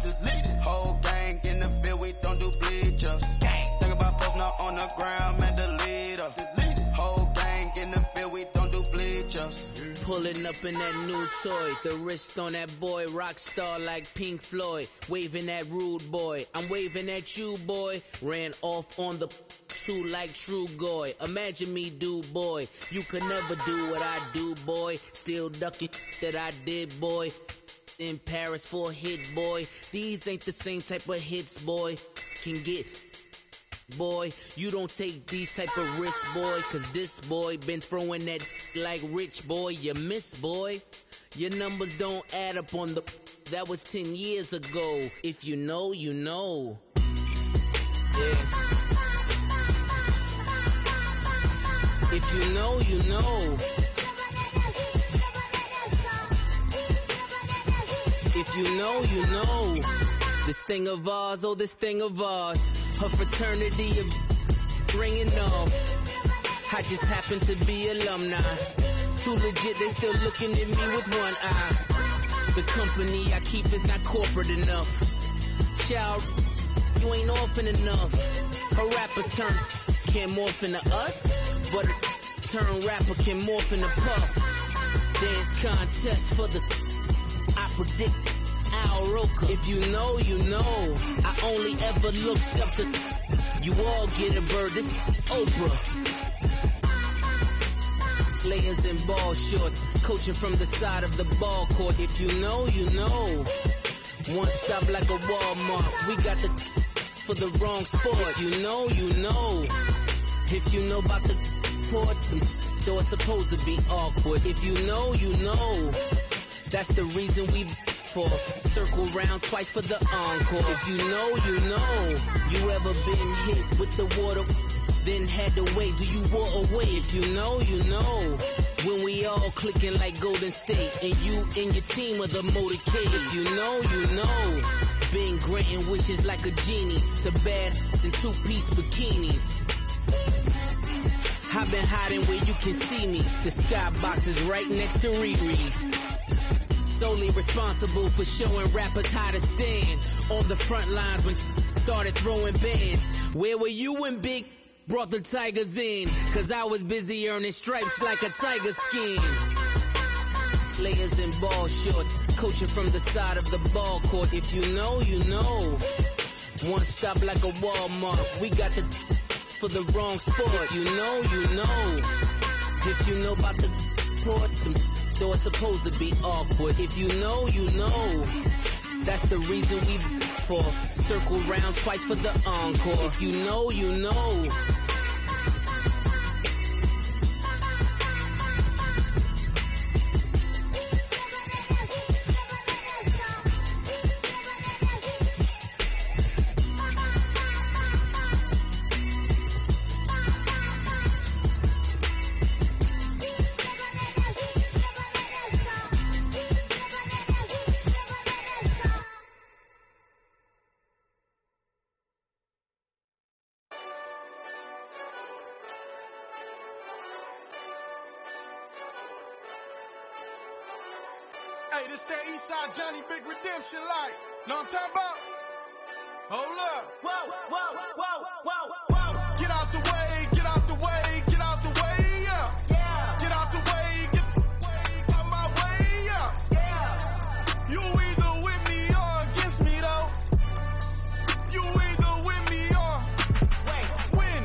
Whole gang in the field, we don't do bleachers. Think about post now on the ground, man, the leader. Whole gang in the field, we don't do bleachers. Pulling up in that new toy, the wrist on that boy, rock star like Pink Floyd, waving at rude boy, I'm waving at you boy, ran off on the two like True Goy, imagine me do boy, you could never do what I do boy, still ducking that I did boy, in Paris for a hit boy, these ain't the same type of hits boy, can get boy, you don't take these type of risks, boy, cause this boy been throwing that like rich boy, you miss, boy. Your numbers don't add up on the, that was 10 years ago. If you know, you know. Yeah. If you know, you know. If you know, you know. This thing of ours, oh, this thing of ours. Her fraternity of ringing off. I just happen to be alumni. Too legit, they still looking at me with one eye. The company I keep is not corporate enough. Child, you ain't orphan enough. A rapper turn can't morph into us, but a turn rapper can morph into Puff. Dance contest for the, I predict Al Roker. If you know, you know. I only ever looked up to, you all get a bird, this Oprah. Players in ball shorts, coaching from the side of the ball court. If you know, you know. One stop like a Walmart. We got the for the wrong sport. You know, you know. If you know about the port, though it's supposed to be awkward. If you know, you know. That's the reason we for circle round twice for the encore. If you know, you know. You ever been hit with the water? Then had to wait, do you walk away? If you know, you know. When we all clicking like Golden State, and you and your team are the motorcade. If you know, you know. Been granting wishes like a genie to bad in two-piece bikinis. I've been hiding where you can see me. The skybox is right next to Riri's. Solely responsible for showing rappers how to stand on the front lines when started throwing bands. Where were you when Big brought the Tigers in? Cause I was busy earning stripes like a tiger skin. Players in ball shorts, coaching from the side of the ball court. If you know, you know. One stop like a Walmart. We got the for the wrong sport. If you know, you know. If you know about the port, though it's supposed to be awkward. If you know, you know. That's the reason we for circle round twice for the encore. If you know, you know. this that Eastside Johnny Big Redemption like. Know what I'm talking about? Hold up. Whoa, whoa, whoa, whoa, whoa. Get out the way, get out the way, get out the way, yeah. Yeah. Get out the way, get out my way, yeah. Yeah. You either with me or against me, though. You either with me or win.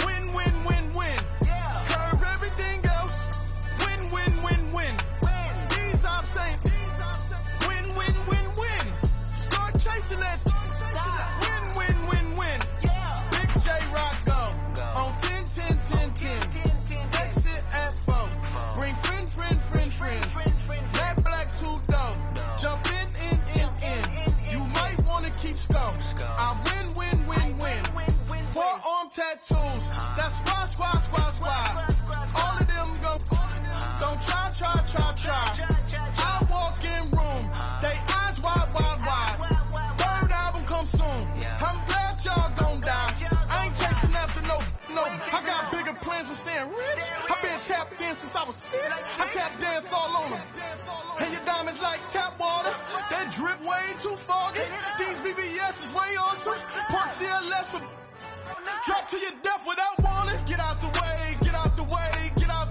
Win, win, win, win. Yeah. Curve everything else. Win, win, win, win. These I'm saying. Win, win, win, win. Start chasing that. Win, win, win, win. Yeah. Big J Rock go. On 10, 10, 10, 10. Exit at 4. Bring friends. Matt Black 2 dough. Jump in. You might wanna keep score. I win. Forearm tattoos. That's squad. All of them go. Don't try. I walk in room. They eyes wide. Third album come soon. I'm glad y'all gon' die. I ain't chasing after no. I got bigger plans than staying rich. I've been tapped in since I was 6. I tap dance all on them. And your diamonds like tap water. That drip way too foggy. These VVS is way awesome. Park CLS for drop to your death without warning. Get out the way, yeah. Get out the way, get out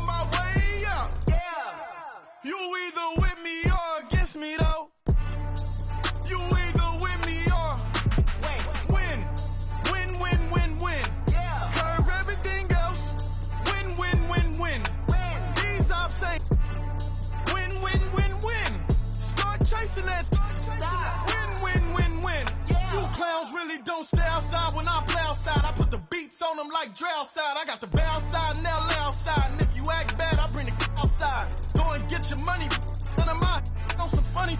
my way, yeah. You either with me or against me, though. You either with me or win. Curve everything else. Win. These I'm saying. Win. Start chasing that. Win. You clowns really don't stay outside when I play outside. I put the beats on them like Dre outside. I got the bow side and LA outside. And if you act bad, I bring the outside. Go and get your money. None of my know some funny.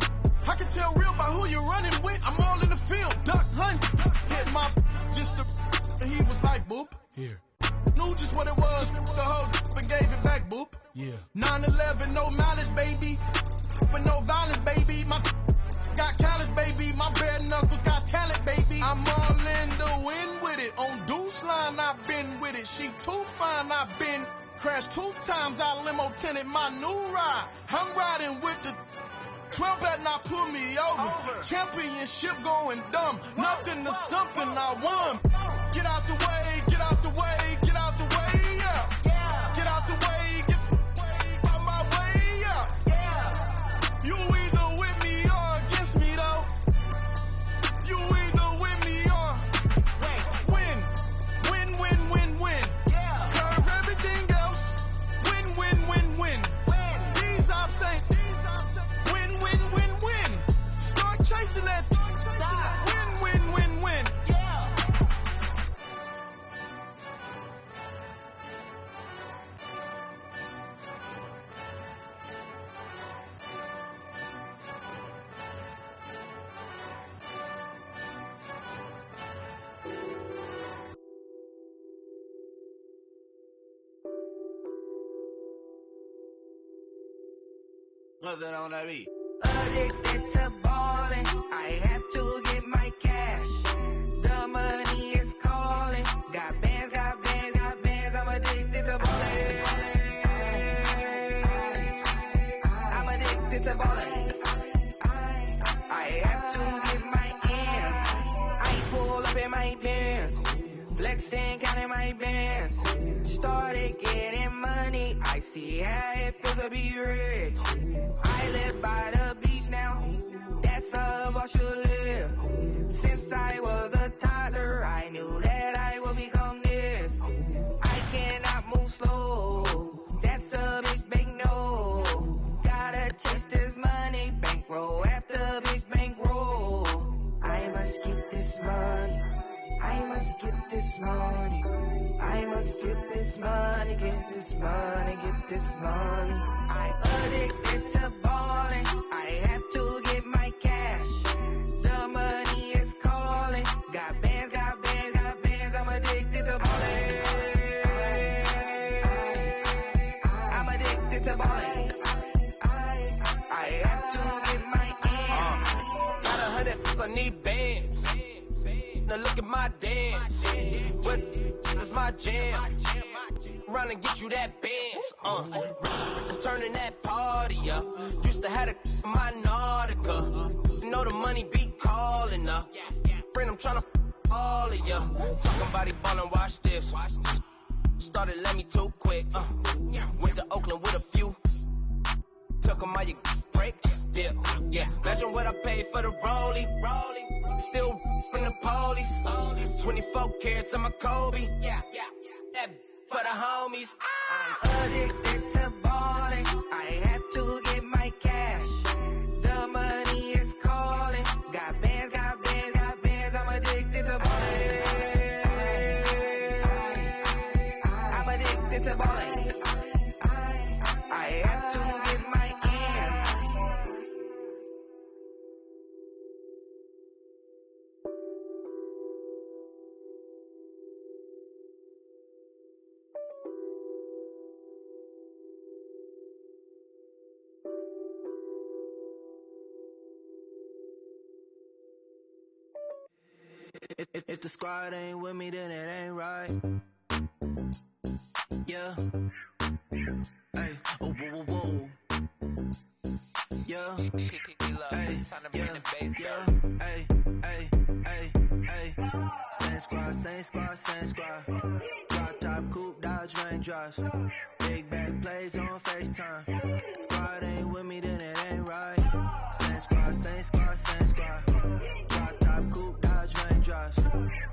I can tell real by who you're running with. I'm all in the field. Duck hunt. Hit my just the and he was like, boop. Here. Knew just what it was. The whole and gave it back, boop. Yeah. 9/11, no malice, baby. But no violence, baby. My got callous, baby. My bare knuckles got talent, baby. I'm all in the wind with it. On Deuce line, I've been with it. She too fine, I've been crashed 2 times. I limo tinted my new ride. I'm riding with the 12 better not pull me over. Championship going dumb. Nothing to something I won. Get out the way, yeah. Get out the way, get out my way, yeah. You either with me or against me, though. You either with me or win. Curve everything else. Win. These I'm saying. Win. Start chasing that. Win. Nothing on that beat. Addicted to ballin', I have to get my cash. The money is calling. Got bands, I'm addicted to ballin'. I'm addicted to ballin'. I have to get my ends. I pull up in my Benz, flexing, counting my bands. Started getting money, I see how it feels to be rich. I live by the beach now, that's how I should live. Since I was a toddler, I knew that I would become this. I cannot move slow, that's a big no. Gotta chase this money, bankroll after big bankroll. I must get this money, I must get this money. I must get this money, get this money. I addicted to ballin', I have to get my cash. The money is calling. Got bands, I'm addicted to ballin'. I'm addicted to ballin'. I have to get my ends. Got 100, I need bands. Now look at my dance. What is my jam? Run and get you that bands. Turning that party up. Used to have a my Nautica. You know the money be calling up. Friend, I'm tryna all of ya. Talking about he ballin', watch this. Started let me too quick. Went to Oakland with a few. Took 'em all you break. Yeah. Imagine what I paid for the rollie. Still spin the police. 24 carats on my Kobe. Yeah. That for the homies. I'm addicted to balling. I have to get my cash. The money is calling. Got bands. I'm addicted to balling. I'm addicted to balling. I have to get my ends. If the squad ain't with me, then it ain't right. Yeah. Hey, oh, whoa. Yeah. Hey, yeah. Hey. Same squad. Drop top, coupe, Dodge raindrops. Big back plays on FaceTime. Squad ain't with me, then it ain't right. Same squad. Drop top, coupe, Dodge raindrops.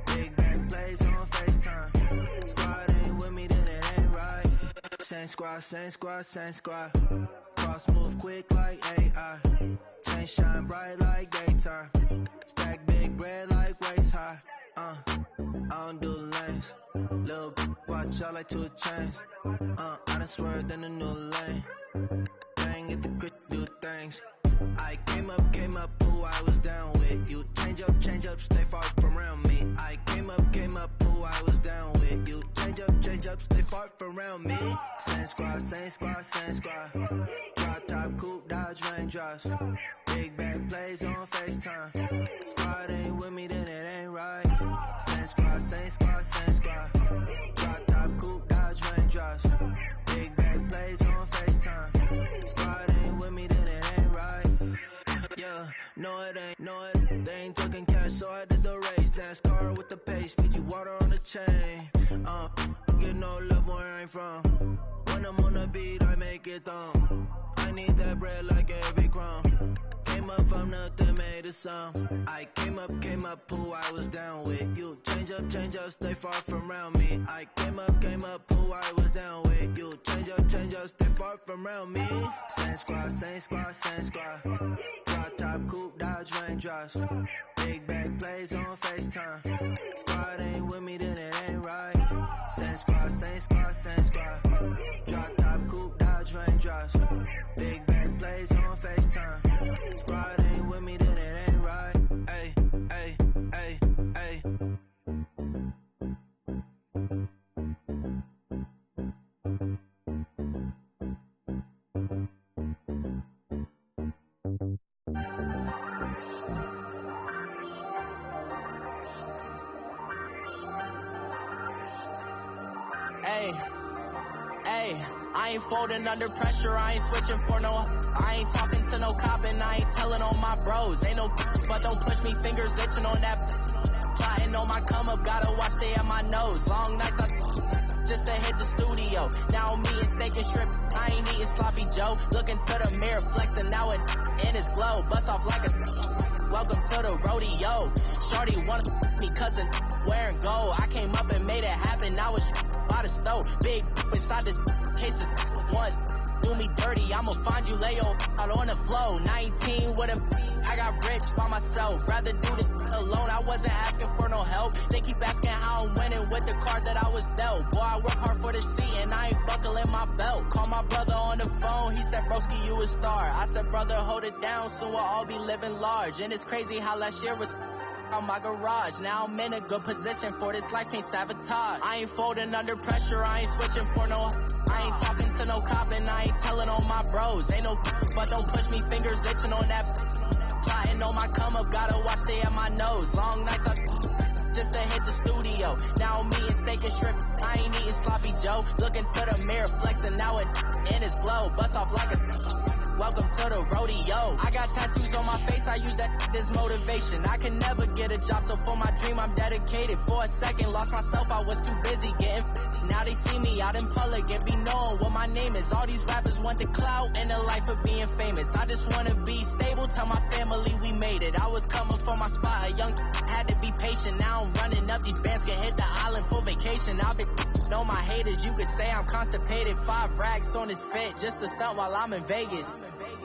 Big back plays on FaceTime. Squad ain't with me, then it ain't right. Same squad. Cross move quick like AI. Chain shine bright like daytime. Stack big bread like waist high. I don't do lanes. Little watch out like 2 chains. I done swerved in a new lane. Bang at the grit, do things. I came up, who I was down with. You change up, stay far from around me. I came up, who I was down with. You change up, stay far from around me. Same squad. Drop top, coupe, Dodge raindrops. Big back plays on FaceTime. Squad ain't with me, then it ain't right. Same squad. Drop top, coupe, Dodge raindrops. Big back plays on FaceTime. Squad ain't with me, then it ain't right. Yeah, no it ain't. They ain't talking cash, so I did the race. NASCAR with the pace, feed you water on the chain. Get no love where I ain't from. When I'm on the beat, I make it thumb. I need that bread like every crumb. Came up from nothing, made a sum. I came up, who I was down with. You change up, stay far from around me. I came up, who I was down with. You change up, stay far from around me. Same squad. Drop top, coupe, Dodge raindrops. Big back plays on FaceTime. Squad ain't with me, then it ain't right. Same squad. Drop top, coupe, Dodge raindrops. Big back plays on FaceTime. Squad ain't with me, then it ain't right. Ay. Hey, I ain't folding under pressure, I ain't switching for no. I ain't talking to no cop and I ain't telling on my bros. Ain't no but don't push me, fingers itching on that. Plotting on my come up, gotta watch stay at my nose. Long nights just to hit the studio. Now I'm eating steak and shrimp, I ain't eating sloppy Joe. Looking to the mirror, flexing now it in his glow. Bust off like a welcome to the rodeo. Shorty wanna me cousin wearing gold. I came up and made it happen, now it's by the stove. Big inside this cases once do me dirty, I'ma find you lay out on the flow. 19 with a I got rich by myself, rather do this alone. I wasn't asking for no help, they keep asking how I'm winning with the card that I was dealt. Boy, I work hard for the seat and I ain't buckling my belt. Call my brother on the phone, he said broski you a star. I said brother hold it down, soon we'll all be living large. And it's crazy how last year was on my garage. Now I'm in a good position for this life, can't sabotage. I ain't folding under pressure, I ain't switching for no. I ain't talking to no cop and I ain't telling on my bros. Ain't no but don't push me, fingers itching on that. Plotting on my come up, gotta watch stay at my nose. Long nights just to hit the studio. Now I'm eating steak and shrimp, I ain't eating sloppy Joe. Looking to the mirror, flexing now it in his blow. Bust off like a welcome to the rodeo. I got tattoos on my face, I use that as motivation. I can never get a job, so for my dream I'm dedicated. For a second, lost myself, I was too busy getting now they see me out in public and be knowing what my name is. All these rappers want the clout and the life of being famous. I just wanna be stable, tell my family we made it. I was coming for my spot, a young had to be patient. Now I'm running up, these bands can hit the island for vacation. I've been know my haters, you could say I'm constipated. 5 racks on his fit, just to stunt while I'm in Vegas.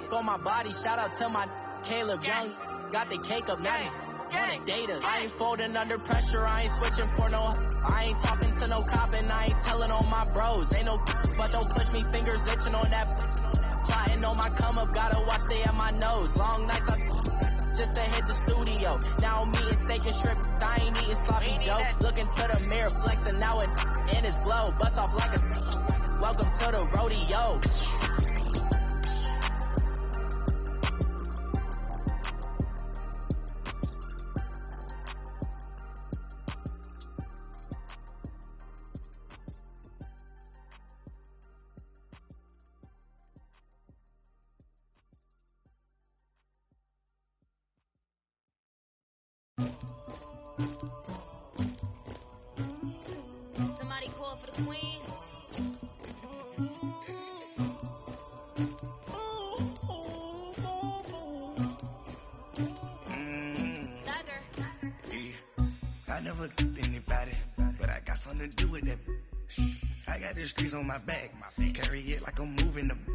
For my body, shout out to my Caleb Young. Got the cake up, now he's on a data. I ain't folding under pressure, I ain't switching for no. I ain't talking to no cop and I ain't telling on my bros. Ain't no but don't push me, fingers itching on that. Plotting on my come up, gotta watch they at my nose. Long nights just to hit the studio. Now I'm eating steak and shrimp, I ain't eating sloppy Joe. Looking to the mirror, flexing now it in his glow. Bust off like a welcome to the rodeo. Somebody call for the queen. I never did anybody, but I got something to do with that. I got the streets on my back, carry it like I'm moving them.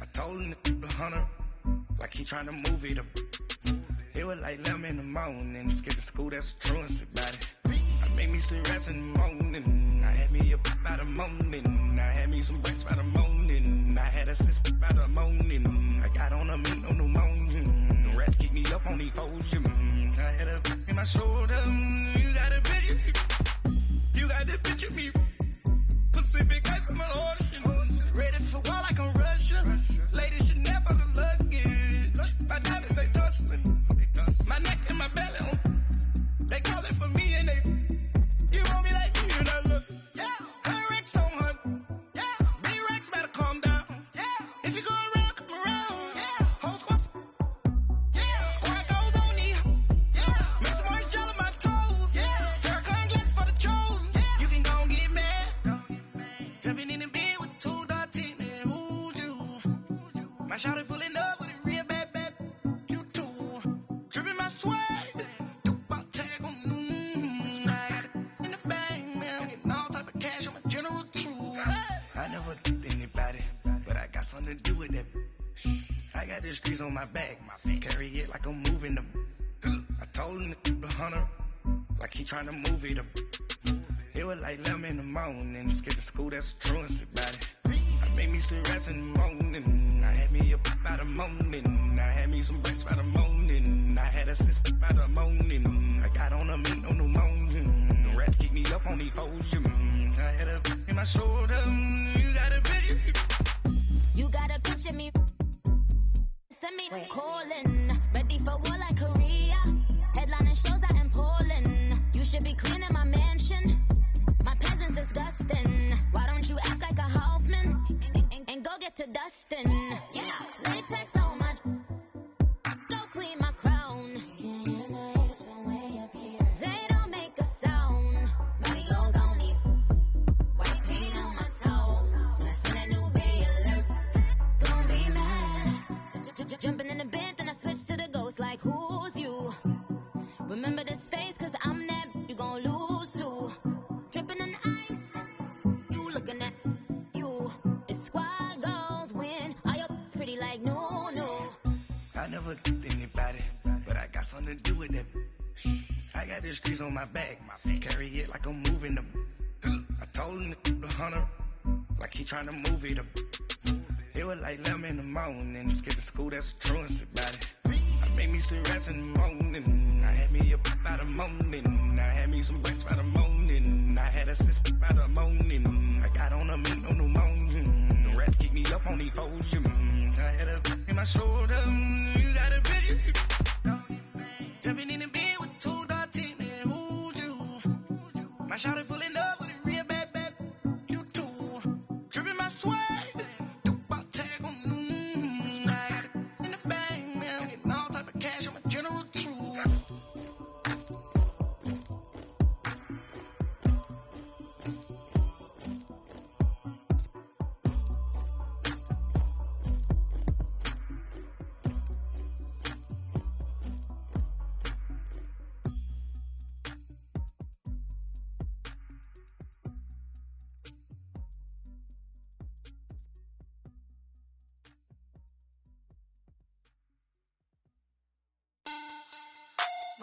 I told him the hunter, like he trying to move it up. It was like 11 in the morning, skipping school, that's a truancy about it. I made me some rest in the morning, I had me up by the morning. I had me some breaks by the morning, I had a sis by the morning. I got on a meat on the morning, the rats keep me up on the podium. I had a in my shoulder, you got a picture, you got the picture me. Pacific ice from an ocean, ready for war like I'm Russia. Ladies should never the luggage, my diamonds they tussling. My neck and my belly, they calling for me and they, you want me like me and I look, yeah, her Rex on her, yeah, B-Rex better calm down, yeah, if you go around, come around, yeah, whole squad, yeah, squad goes on me, yeah, make some orange gel on my toes, yeah, Farrakhan glasses for the chosen, yeah, you can go and get mad, jumping in the bed with 2 dots in there, who's you, my shawty pulling up with a real bad, you too. Dripping my swag, about tag on I got it in the bag, man. I'm getting all type of cash, I'm a general true. I never did anybody, but I got something to do with that. I got the streets on my back, carry it like I'm moving them. I told him the hunter, like he trying to move it up. It was like 11 in the morning, skipping school, that's a truancy about it. I made me some rest in the morning, I had me up by the morning. I had me some breaks by the morning, I had a sis by the morning. I got on a meat on the morning, the rats keep me up on the podium. I had a in my shoulder, you got a picture. You got a picture me. Send me calling, ready for war like Korea. Headlining shows out in Poland. You should be cleaning my mansion. My peasants disgusting. Why don't you act like a Hoffman and go get to dustin'? Yeah, latex on my. Go clean my crown. They don't make a sound. Money goes on these. White paint on my toes. I seen a new bay alert. Don't be mad. Jumping in the bed, then I switch to the ghost like who's you? Remember this face, cause I'm that you gon' lose too. Dripping in ice, you looking at you. It's squad goals win. Are you pretty like no? I never did anybody, but I got something to do with that. I got the streets on my back, carry it like I'm moving them. I told him the hunter, like he trying to move it up. It was like 11 in the morning, skipping school, that's a truancy about it. I made me some rest in the morning, I had me up by the morning. I had me some breaks by the morning, I had a sis by the morning. I got on a meat on the morning, the rats keep me up on the podium. I had a in my shoulder, you got a picture. Jumping in the bed with 2 dots in there, who's you?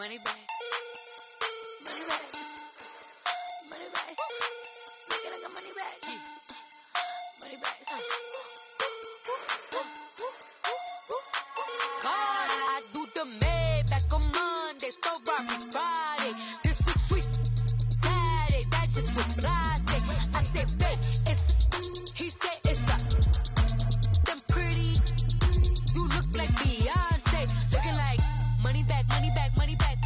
Money bag. Money bag. Money bag. Make it like a money bag. Money bag. God, I do the Maybach on Monday, so Barbie Friday. This is sweet Saturday, that just was plastic. I said, babe, it's, he said it's a, them pretty, you look like Beyonce, looking like money bag, money bag, money bag,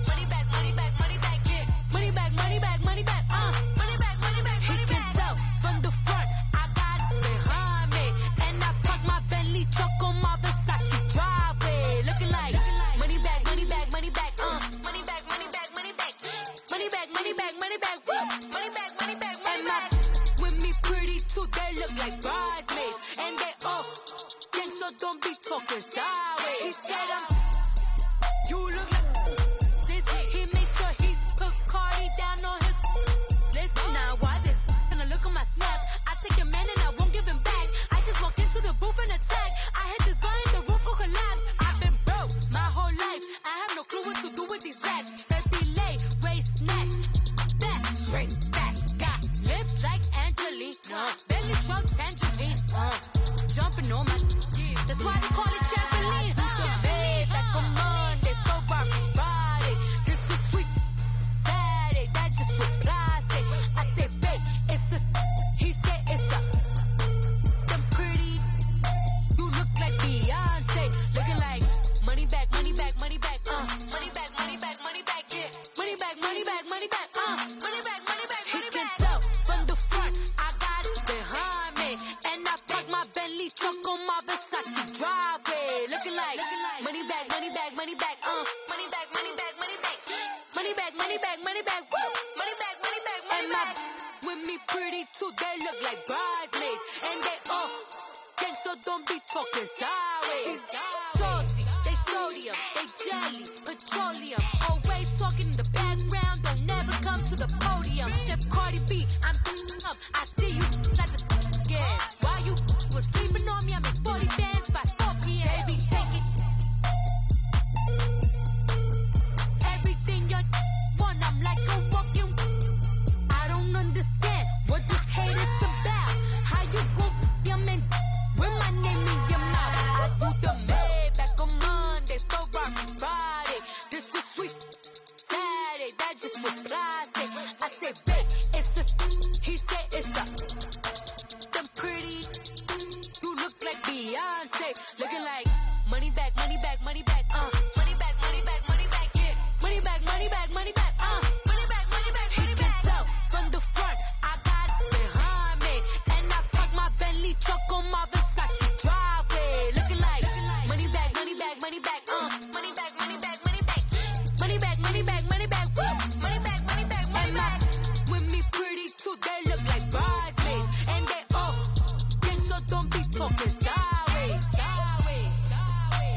money bag, money bag, money bag, yeah, money bag, money bag, money bag, money bag, money bag, money bag. He can tell from the front, I got it behind me, and I park my Bentley truck on my Versace driveway, looking like money bag, money bag, money bag, money bag, money bag, money bag, money bag, money bag, money bag, woo, money bag, money bag, money bag. With me pretty too, they look like bridesmaids, and they all think so. Don't be talking sideways. He said you look like this. He makes sure he put Cardi down on his list. Now why this? Gonna look at my snap. I take your man and I won't give him back. I just walk into the booth and attack. I hit this guy and the roof will collapse. I've been broke my whole life. I have no clue what to do with these rats. Heavy lay, waist snatch, back, straight back. Got lips like Angelina, belly truck tangerine. Jumping on my, that's why they call it trampoline. Babe, back on Monday, so Barbie Friday. This is sweet Saturday, that just was plastic. I said, babe, it's a, he said it's a, them pretty, you look like Beyonce, looking like money bag, money bag, money bag, money bag, money bag, money bag, yeah, money bag, money bag, money bag, money bag, money bag, money bag. He can tell from the front, I got it behind me, and I park my Bentley truck on my Versace driveway, looking like money bag, money bag, money bag, money bag, money bag, money bag, money bag, money bag, money bag, woo, money bag, money bag, money bag. With me pretty too, they look like bridesmaids, and they all think so. Don't be talking sideways. Salty, they sodium, they jelly, petroleum. Always talking in the background, don't never come to the podium. Chef Cardi B, I'm up. I see you like the yeah. While you was sleeping on me, I'm in 40 bands by 4 p.m. Baby, take it. Everything you want, I'm like a walking. I don't understand what this hate is about. How you go, your man, with my name in your mouth. I do the Maybach on Monday, so Barbie Friday. This is sweet Saturday, that just was plastic. I said, babe, it's a, he said it's a, them pretty, you look like Beyonce, looking like money bag, money bag, money bag, money bag, money bag, money bag, yeah, money bag, money bag, money bag, money bag, money bag, money bag. He can tell from the front, I got it behind me, and I park my Bentley truck on my Versace driveway, looking like money bag, money bag, money bag, money bag, money bag, money bag, money bag, money bag, money bag, woo, money bag, money bag, money bag. With me pretty too, they look like bridesmaids, and they all think so. Don't be talking sideways, sideways, sideways.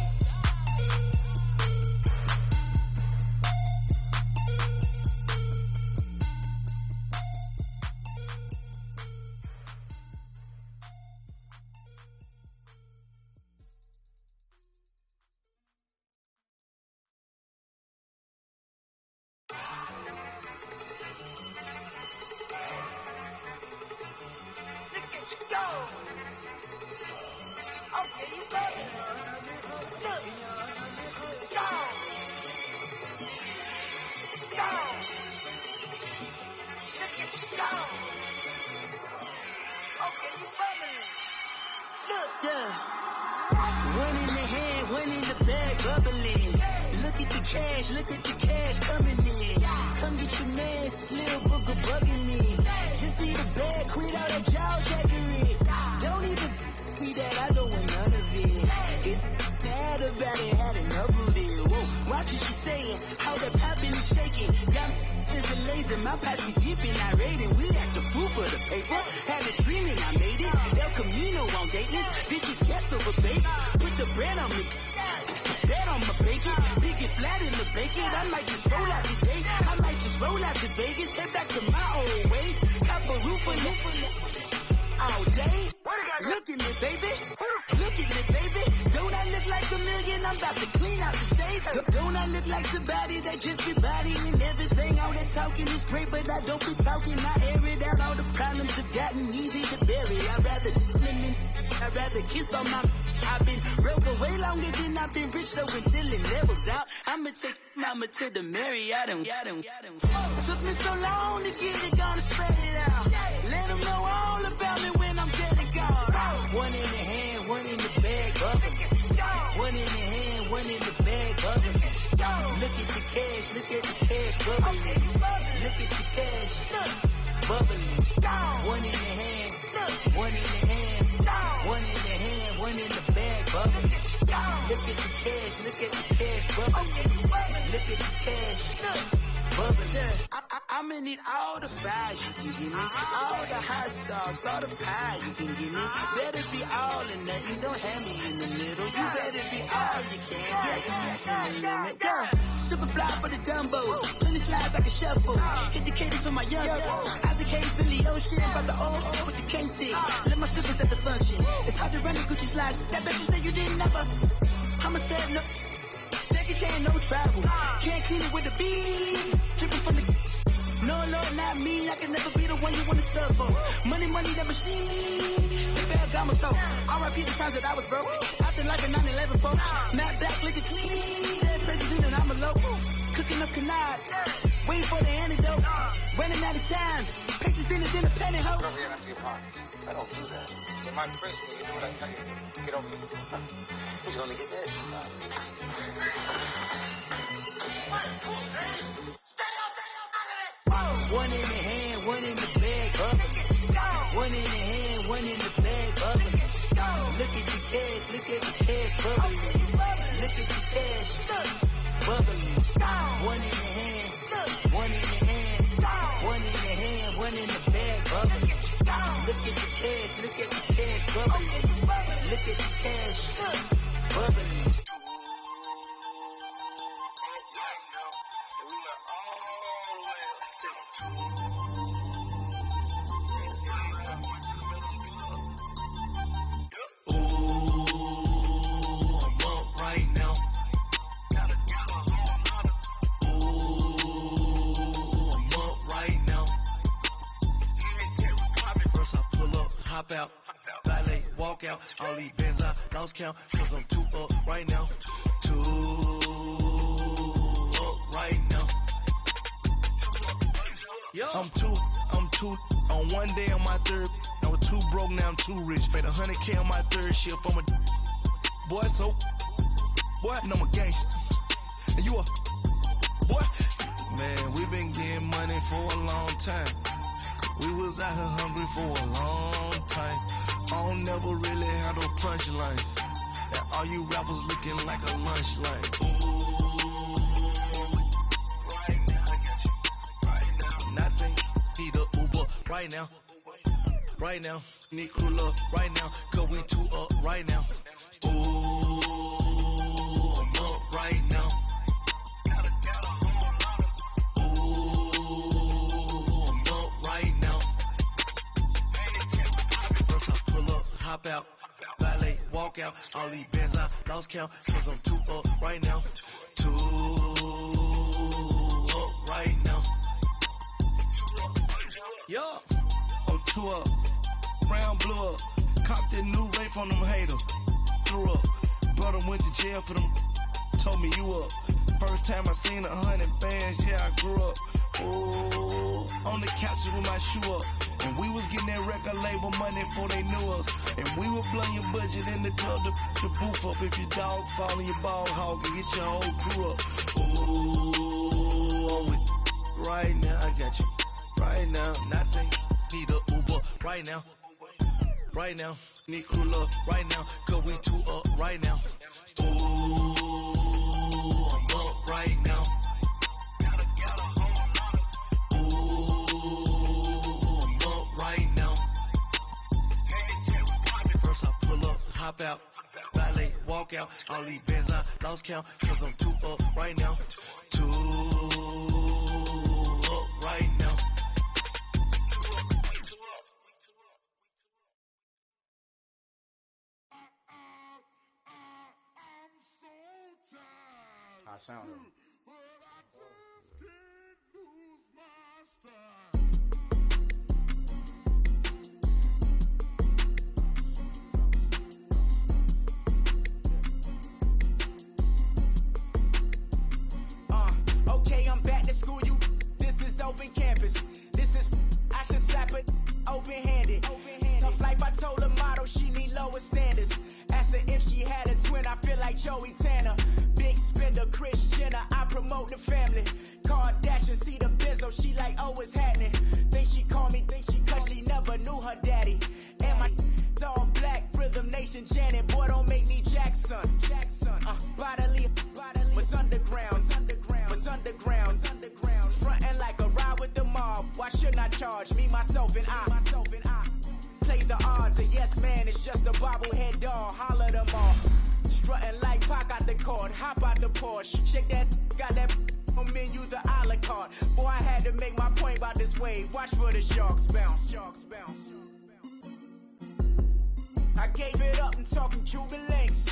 Look at you go. Okay, you better. Look. Go. Go. Look at you go. Okay, you bubbling. Look. Yeah. One in the hand, one in the bag, bubbling. Look at the cash coming in. Come get your man, Slim Booker bugging me. Just need a bag, quit all that jaw jackery. Don't even me that I don't want none of it. It's bad about it, had enough of it. Whoa, watch what you saying, how that poppin' and shaking. Got is a laser, my posse deep and I raiding. We act the fool for the paper. Had a dream and I made it. El Camino on Dayton's, bitches guess over bait. Put the bread on me. That on my bacon, big and flat in the bacon. I might just roll out today. I might just roll out to Vegas, head back to my old ways. Cop a roof for all day. Look at me, baby. Look at me, baby. Don't I look like $1 million? I'm about to clean out the safe. Don't I look like somebody that just be bodying everything. All that talking is great, but I don't be talking. I air it out. All the problems have gotten easy to bury. I'd rather kiss on my. I've been broke way longer than I've been rich, so until it levels out, I'ma take mama to the Marriott. Took me so long to get it, gonna spread it out. Let them know all about me when I'm dead and gone. One in the hand, one in the bag, bubbling. One in the hand, one in the bag, bubbling. Look at the cash, bubbling. Look at the cash, bubbling. One in the hand, one in the hand, one in the hand, one in the bag, bubbling. Look at the cash, bubbling. Look at the cash, bubbling. I'ma need all the fries you can give me, all the hot sauce, all the pie you can give me. Better be all or nothing, don't have me in the middle. You better be all you can. Yeah. Super fly for the Dumbos, plenty slides like a shuffle. Hit the cadence for my young Isaac Hayes, Billy Ocean, about the old with the cane stick. Let my slippers at the function. It's hard to run the Gucci slides. That bet you say you didn't never. I'ma step no. Jackie Chan, no travel. Can't clean it with the beat. Dripping from the. No, Lord, not me. I can never be the one you want to sub for. Money, that machine. The bell got my stove. R.I.P. the times that I was broke. Acting like a 9/11 folks. Matte black, looking clean. There's places in and I'm alone. Cooking up canard. Waiting for the antidote. Running out of time. Patience in it, then a penny hoe. Over here empty your pockets. I don't do that. You're my prisoner. You do what I tell you. Get over here. You're gonna get dead. One in the hand, one in the bag, bubbling. One in the hand, one in the bag, bubbling. Look at the cash, bubbling. Look at the cash, bubbling. One in the hand, one in the hand, one in the hand, one in the bag, bubbling. Look at the cash, bubbling. Look at the cash, bubbling. Out, valet, walk out, all these bands I lost count, cause I'm too up right now, too up right now. I'm too, on one day on my third, I was too broke, now I'm too rich, paid 100K on my third shift, I'm a boy, so, boy, and I'm a gangster, and you a, boy, man, we been getting money for a long time. We was out here hungry for a long time. I don't never really have no punchlines. Now all you rappers looking like a lunch line. Right now, I got you. Right now. Nothing. Need a Uber right now. Right now. Need crew up right now. Cause we too up right now. Ooh, I'm up right now. Hop out, valet, walk out, all these bands I lost count, cause I'm too up right now, too up right now. Yeah, I'm too up, brown blew up, copped that new rape on them haters, threw up, brother went to jail for them, told me you up, first time I seen 100 bands, yeah I grew up, ooh, on the couch with my shoe up. And we was getting that record label money before they knew us. And we would blow your budget in the club to boof up. If your dog fall in your ball hog and get your whole crew up. Ooh, I'm with right now, I got you. Right now, nothing. Need a Uber right now. Right now, need crew love right now. Cause we too up right now. Ooh, I'm up right now. Hop out, valet, walk out, all these bands I lost count, cause I'm too up right now, too up right now. I sounded. like Joey Tanner. Big spender, Chris Jenner, I promote the family. Kardashian, see the Benzo, she like, oh, it's happening. Think she call me, cause she never knew her daddy. And my all black, Rhythm Nation Janet, boy, don't make me Jackson. Bodily, was underground. Frontin' like a ride with the mob. Why shouldn't I charge me, myself, and I? Play the odds, a yes man, it's just a bobblehead doll. Holler them all. Strutting like Pac out the cord, hop out the Porsche. Shake that, got that on me, use the a la carte. Boy, I had to make my point about this wave. Watch for the sharks bounce. I gave it up and talking Cuban links.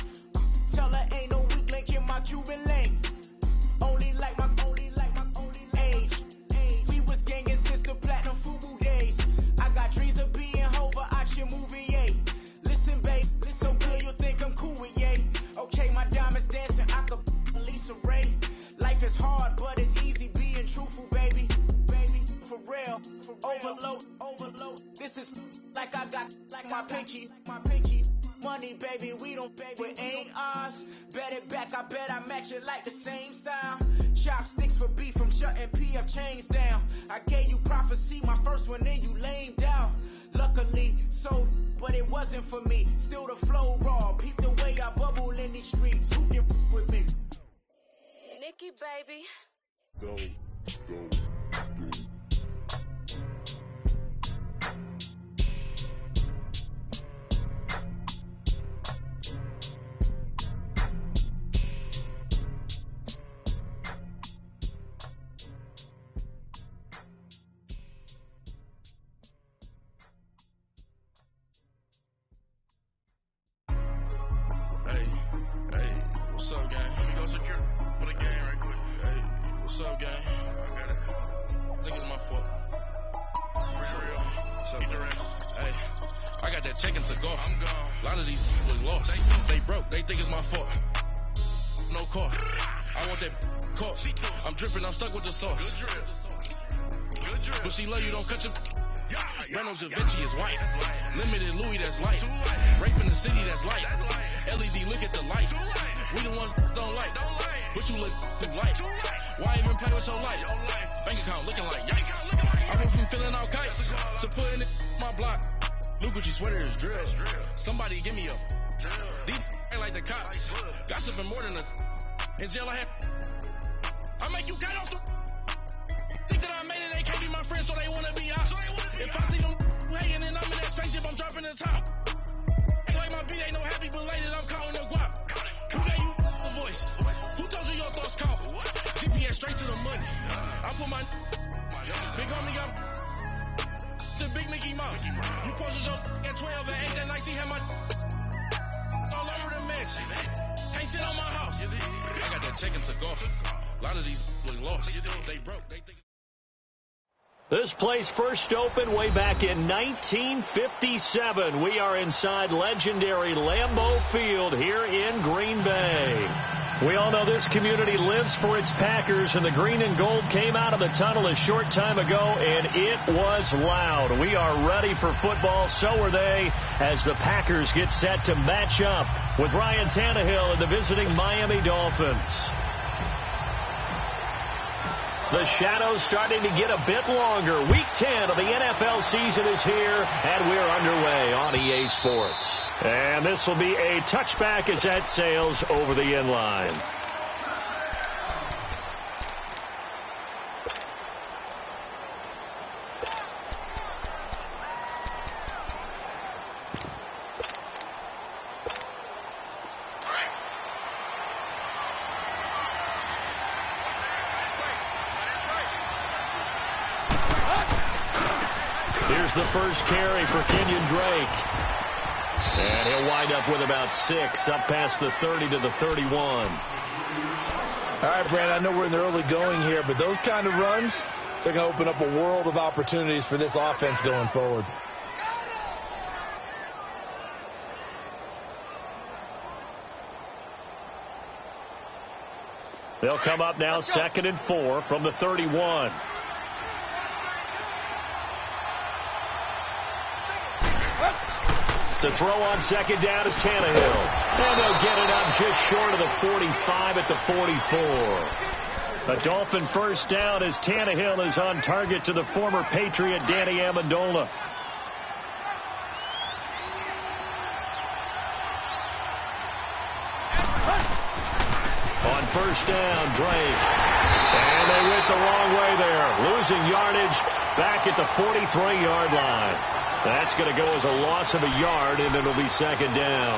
Tell her ain't no weak link in my Cuban link. Only like my age. We was gangin' since the platinum FUBU days. I got dreams of being Hova out your movie, yay. Listen, babe, so good you'll think I'm cool with yay. Okay, my diamonds dancing, I could Lisa Ray. Life is hard, but it's easy being truthful, baby. For real. Overload. This is like I got like my pinky. Money, baby, we don't baby, it ain't ours. Bet it back, I bet I match it like the same style. Chopsticks for beef from shutting PF chains down. I gave you prophecy, my first one, then you lamed down. Luckily, so, but it wasn't for me. Still the flow raw, peep the way I bubble in these streets. Who can with me? Nikki, baby. Go. What's up, gang? Let me go secure for the game right quick. Hey, what's up, gang? I got it. I think it's my fault. For real. What's up, hey, I got that taken to go. I'm gone. A lot of these was lost. They broke. They think it's my fault. No car. I want that caught. I'm dripping. I'm stuck with the sauce. Good drip. But she love you. Don't cut your... Reynolds and Vinci is white. Limited Louis, that's light. Rape in the city, that's light. LED, look at the light. We the ones don't like. But you look too light. Why even play with your life? Bank account looking like yikes. I went from filling out kites to putting it in my block. Look what your sweater is drill. Somebody give me a these ain't like the cops. Gossiping more than a in jail I had. I make you cut off the think that I made it, they can't be my friends, so they wanna be out. If I see them hating and I'm in that spaceship, I'm dropping the top. Ain't like my beat ain't no happy belated, I'm calling the guap. Who gave you the voice? Who told you your thoughts count? GPS straight to the money. I put my big homie got the big Mickey Mouse. You posted your at 12 and 8 that night, she had my all over the mansion. Can't sit on my house. I got that taken to golf. A lot of these was lost. They broke. They think. This place first opened way back in 1957. We are inside legendary Lambeau Field here in Green Bay. We all know this community lives for its Packers, and the green and gold came out of the tunnel a short time ago, and it was loud. We are ready for football. So are they, as the Packers get set to match up with Ryan Tannehill and the visiting Miami Dolphins. The shadows starting to get a bit longer. Week 10 of the NFL season is here, and we're underway on EA Sports. And this will be a touchback as that sails over the end line. Here's the first carry for Kenyon Drake. And he'll wind up with about 6, up past the 30 to the 31. All right, Brandon, I know we're in the early going here, but those kind of runs, they're going to open up a world of opportunities for this offense going forward. They'll come up now 2nd and 4 from the 31. To throw on second down is Tannehill. And they'll get it up just short of the 45 at the 44. A Dolphin first down as Tannehill is on target to the former Patriot Danny Amendola. On first down, Drake. And they went the wrong way there. Losing yardage back at the 43-yard line. That's going to go as a loss of a yard, and it'll be second down.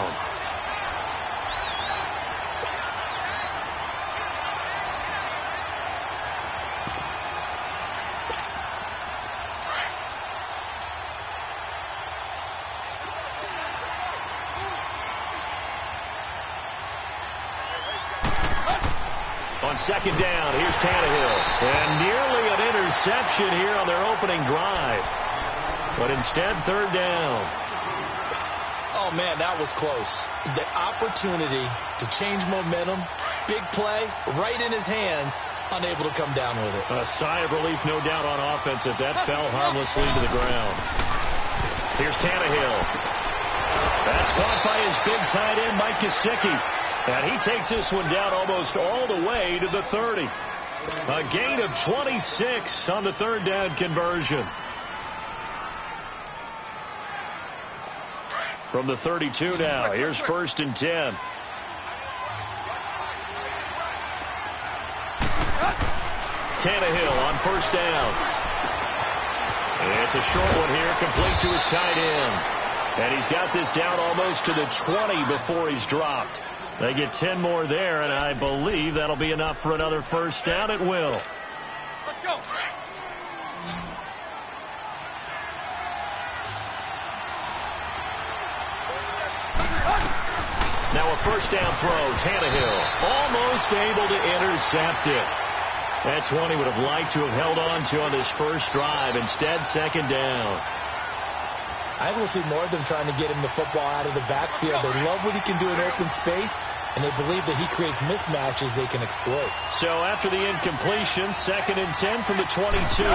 On second down, here's Tannehill. And nearly an interception here on their opening drive. But instead, third down. Oh, man, that was close. The opportunity to change momentum, big play, right in his hands, unable to come down with it. A sigh of relief, no doubt, on offense if that fell harmlessly to the ground. Here's Tannehill. That's caught by his big tight end, Mike Gesicki. And he takes this one down almost all the way to the 30. A gain of 26 on the third down conversion. From the 32 now, here's first and 10. Tannehill on first down. It's a short one here, complete to his tight end. And he's got this down almost to the 20 before he's dropped. They get 10 more there, and I believe that'll be enough for another first down. It will. Let's go. Now a first down throw. Tannehill almost able to intercept it. That's one he would have liked to have held on to on this first drive. Instead, second down. I will see more of them trying to get him the football out of the backfield. They love what he can do in open space, and they believe that he creates mismatches they can exploit. So after the incompletion, second and 10 from the 22.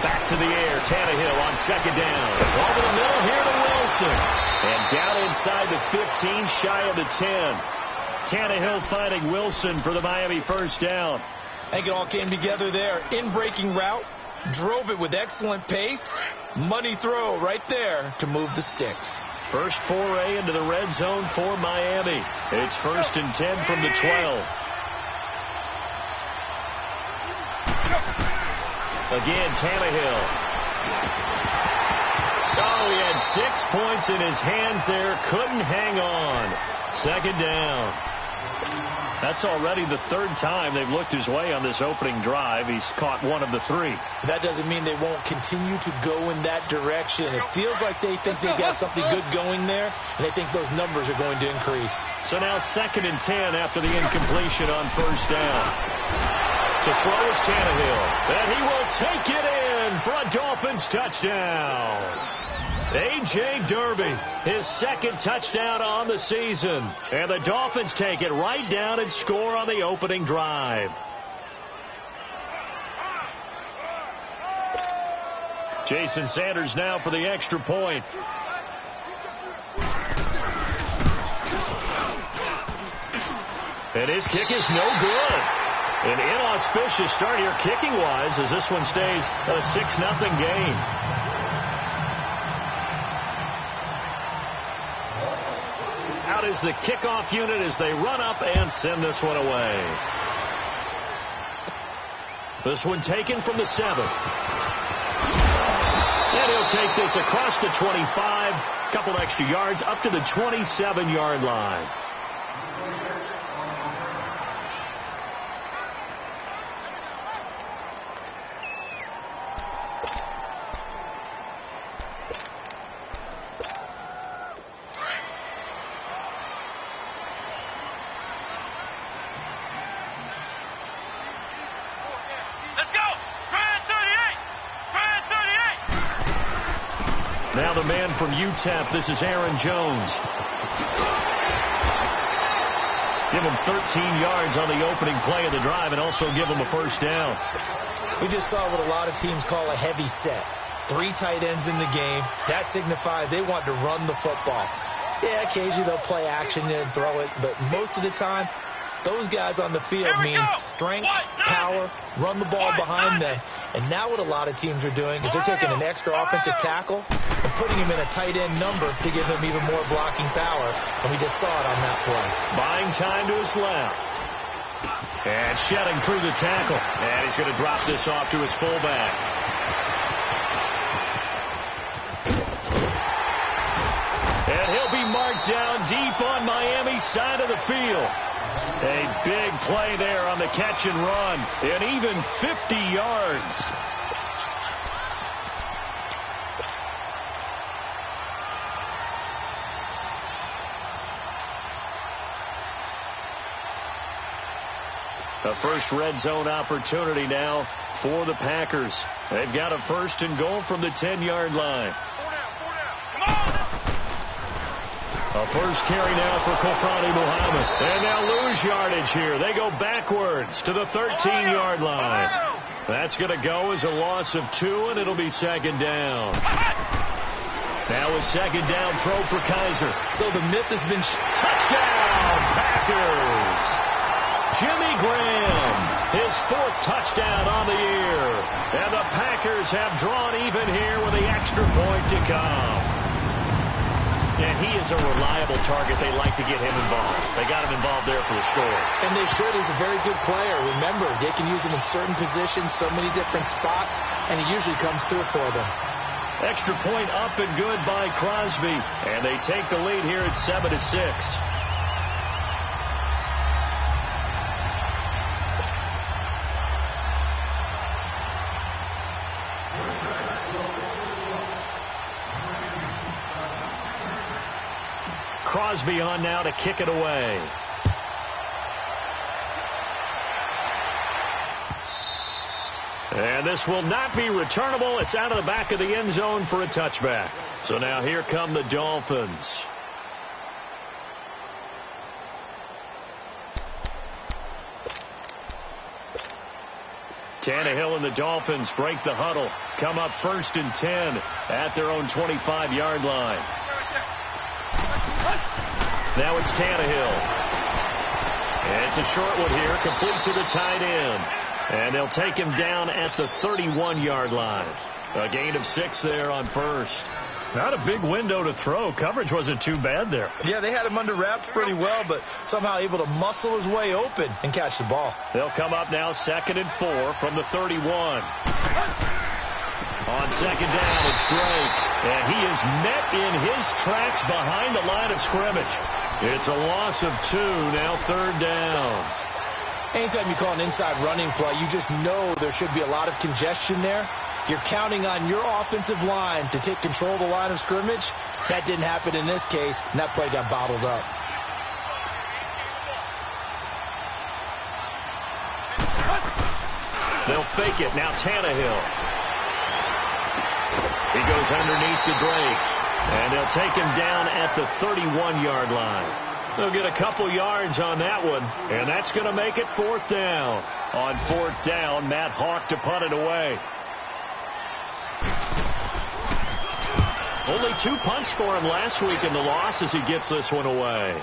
Back to the air. Tannehill on second down. Over the middle here to Wilson. And down inside the 15, shy of the 10. Tannehill finding Wilson for the Miami first down. I think it all came together there. In-breaking route. Drove it with excellent pace. Money throw right there to move the sticks. First foray into the red zone for Miami. It's first and 10 from the 12. Again, Tannehill. Oh, he had 6 points in his hands there. Couldn't hang on. Second down. That's already the third time they've looked his way on this opening drive. He's caught one of the three. That doesn't mean they won't continue to go in that direction. It feels like they think they've got something good going there, and they think those numbers are going to increase. So now second and 10 after the incompletion on first down. To throw is Tannehill. And he will take it in for a Dolphins touchdown. A.J. Derby, his second touchdown on the season. And the Dolphins take it right down and score on the opening drive. Jason Sanders now for the extra point. And his kick is no good. An inauspicious start here kicking-wise as this one stays a 6-0 game. Out is the kickoff unit as they run up and send this one away. This one taken from the 7. And he'll take this across the 25, couple extra yards up to the 27-yard line. Now the man from UTEP, this is Aaron Jones. Give him 13 yards on the opening play of the drive and also give him a first down. We just saw what a lot of teams call a heavy set. 3 tight ends in the game. That signifies they want to run the football. Yeah, occasionally they'll play action and throw it, but most of the time, those guys on the field means strength, power, run the ball behind them. And now what a lot of teams are doing is they're taking an extra offensive tackle and putting him in a tight end number to give him even more blocking power. And we just saw it on that play. Buying time to his left. And shedding through the tackle. And he's going to drop this off to his fullback. And he'll be marked down deep on Miami's side of the field. A big play there on the catch and run. And even 50 yards. A first red zone opportunity now for the Packers. They've got a 1st and goal from the 10-yard line. A first carry now for Kofrani Muhammad. And they'll lose yardage here. They go backwards to the 13-yard line. That's going to go as a loss of 2, and it'll be 2nd down. Now a 2nd down throw for Kaiser. So the myth has been touchdown, Packers. Jimmy Graham, his 4th touchdown on the year. And the Packers have drawn even here with the extra point to come. And he is a reliable target. They like to get him involved. They got him involved there for the score. And they should. He's a very good player. Remember, they can use him in certain positions, so many different spots, and he usually comes through for them. Extra point up and good by Crosby. And they take the lead here at 7-6. Crosby on now to kick it away. And this will not be returnable. It's out of the back of the end zone for a touchback. So now here come the Dolphins. Tannehill and the Dolphins break the huddle. Come up 1st and 10 at their own 25-yard line. Now it's Tannehill. And it's a short one here, complete to the tight end. And they'll take him down at the 31-yard line. A gain of 6 there on 1st. Not a big window to throw. Coverage wasn't too bad there. Yeah, they had him under wraps pretty well, but somehow able to muscle his way open and catch the ball. They'll come up now 2nd and 4 from the 31. On 2nd down, it's Drake. And he is met in his tracks behind the line of scrimmage. It's a loss of 2, now 3rd down. Anytime you call an inside running play, you just know there should be a lot of congestion there. You're counting on your offensive line to take control of the line of scrimmage. That didn't happen in this case, and that play got bottled up. They'll fake it. Now Tannehill. He goes underneath to Drake. And they'll take him down at the 31-yard line. They'll get a couple yards on that one. And that's going to make it 4th down. On 4th down, Matt Hawk to punt it away. Only 2 punts for him last week in the loss as he gets this one away.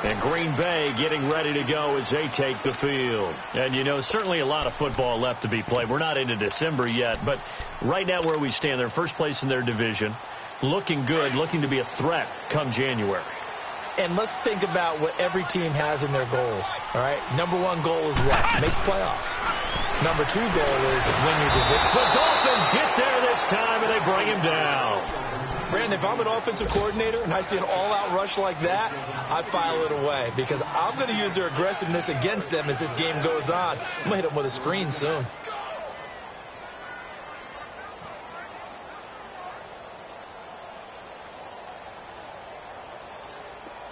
And Green Bay getting ready to go as they take the field. And, you know, certainly a lot of football left to be played. We're not into December yet, but right now where we stand, they're first place in their division. Looking good, looking to be a threat come January. And let's think about what every team has in their goals, all right? Number 1 goal is what? Make the playoffs. Number 2 goal is win your division. The Dolphins get there this time, and they bring him down. Brandon, if I'm an offensive coordinator and I see an all-out rush like that, I file it away because I'm going to use their aggressiveness against them as this game goes on. I'm going to hit them with a screen soon.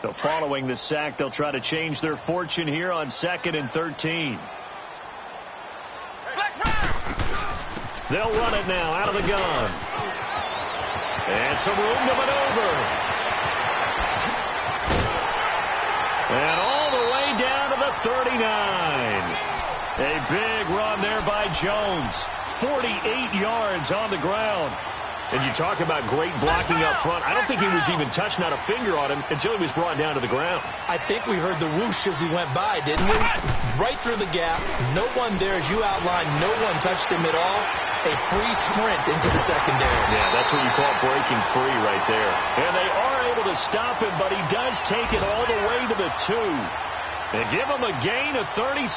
So following the sack, they'll try to change their fortune here on 2nd and 13. They'll run it now out of the gun. And some room to maneuver. And all the way down to the 39. A big run there by Jones. 48 yards on the ground. And you talk about great blocking up front. I don't think he was even touched, not a finger on him, until he was brought down to the ground. I think we heard the whoosh as he went by, didn't we? Right through the gap. No one there, as you outlined. No one touched him at all. A free sprint into the secondary. Yeah, that's what you call breaking free right there. And they are able to stop him, but he does take it all the way to the 2. They give him a gain of 37.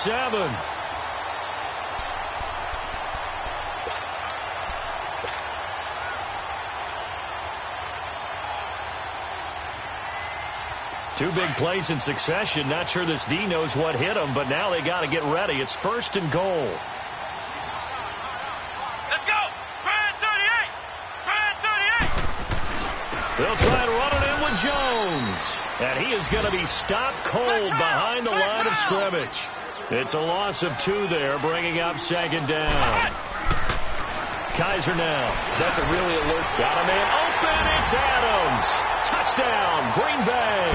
Two big plays in succession. Not sure this D knows what hit him, but now they got to get ready. It's 1st and goal. Let's go! Try 38! They'll try and run it in with Jones. And he is going to be stopped cold behind the line of scrimmage. It's a loss of 2 there, bringing up 2nd down. Kaiser now. That's a really alert. Got a man open. It's Adams. Touchdown, Green Bay.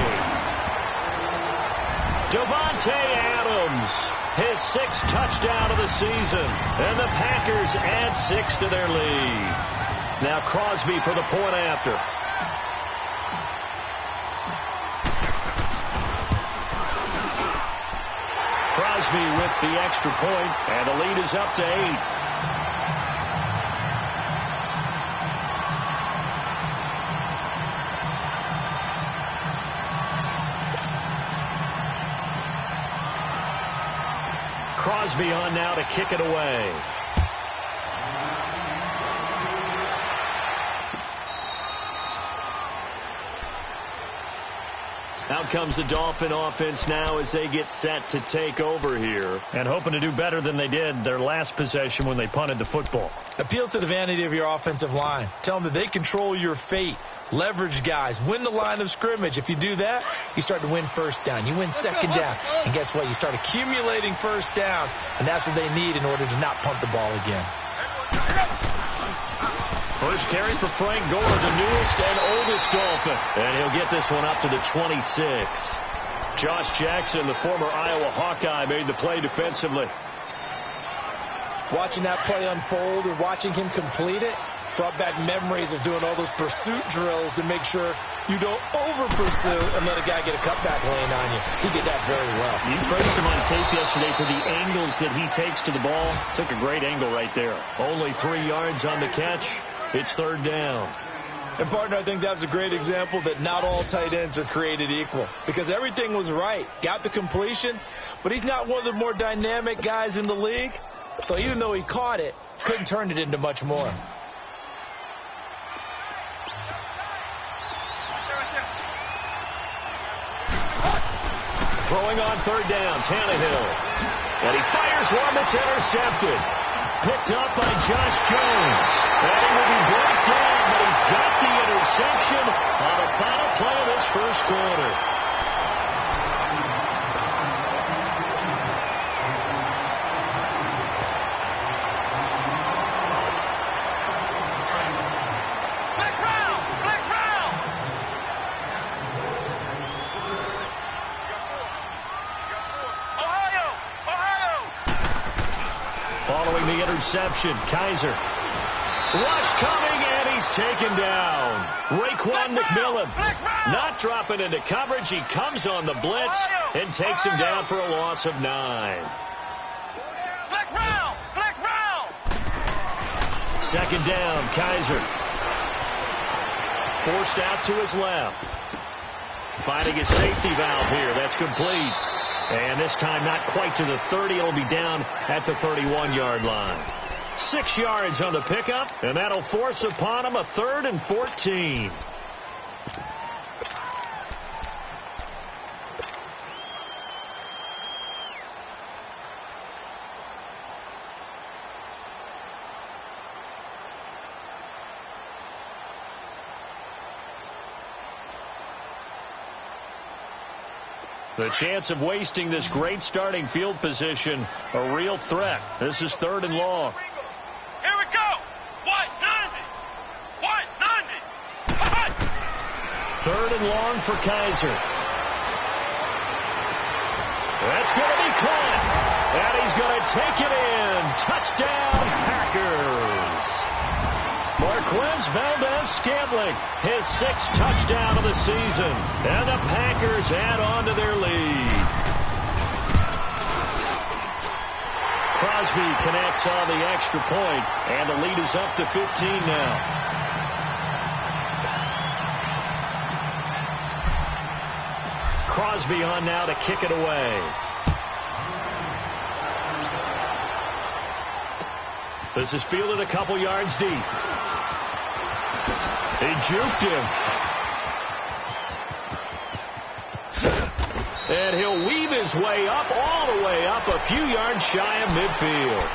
Devontae Adams, his 6th touchdown of the season. And the Packers add 6 to their lead. Now Crosby for the point after. Crosby with the extra point, and the lead is up to 8. Crosby on now to kick it away. Out comes the Dolphin offense now as they get set to take over here and hoping to do better than they did their last possession when they punted the football. Appeal to the vanity of your offensive line. Tell them that they control your fate. Leverage guys. Win the line of scrimmage. If you do that, you start to win 1st down. You win 2nd down. And guess what? You start accumulating 1st downs. And that's what they need in order to not punt the ball again. First carry for Frank Gore, the newest and oldest Dolphin. And he'll get this one up to the 26. Josh Jackson, the former Iowa Hawkeye, made the play defensively. Watching that play unfold or watching him complete it brought back memories of doing all those pursuit drills to make sure you don't over-pursue and let a guy get a cutback lane on you. He did that very well. You praised him on tape yesterday for the angles that he takes to the ball. Took a great angle right there. Only 3 yards on the catch. It's 3rd down. And, partner, I think that's a great example that not all tight ends are created equal because everything was right. Got the completion, but he's not one of the more dynamic guys in the league. So even though he caught it, couldn't turn it into much more. Throwing on 3rd down, Tannehill. And he fires one that's intercepted. Picked up by Josh Jones. And he will be brought down, but he's got the interception on the final play of this 1st quarter. Following the interception, Kaiser. Rush coming, and he's taken down. Raekwon McMillan not dropping into coverage. He comes on the blitz and takes him down for a loss of 9. Flex round! 2nd down, Kaiser. Forced out to his left. Finding a safety valve here. That's complete. And this time not quite to the 30. It'll be down at the 31-yard line. 6 yards on the pickup, and that'll force upon him a 3rd and 14. The chance of wasting this great starting field position, a real threat. This is 3rd and long. Here we go. 190. 3rd and long for Kaiser. That's going to be caught. And he's going to take it in. Touchdown, Packers. Marquez Valdez-Scantling, his 6th touchdown of the season. And the Packers add on to their lead. Crosby connects on the extra point, and the lead is up to 15 now. Crosby on now to kick it away. This is fielded a couple yards deep. He juked him. And he'll weave his way up, all the way up, a few yards shy of midfield.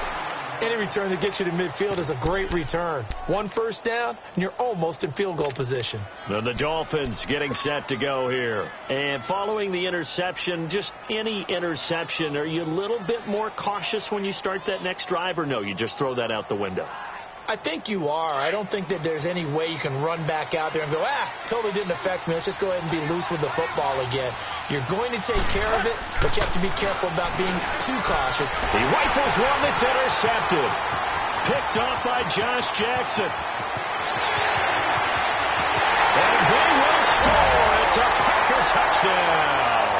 Any return that gets you to midfield is a great return. 1 first down, and you're almost in field goal position. Then the Dolphins getting set to go here. And following the interception, just any interception, are you a little bit more cautious when you start that next drive, or no, you just throw that out the window? I think you are. I don't think that there's any way you can run back out there and go, totally didn't affect me. Let's just go ahead and be loose with the football again. You're going to take care of it, but you have to be careful about being too cautious. He rifles one that's intercepted. Picked off by Josh Jackson. And they will score. It's a Packer touchdown.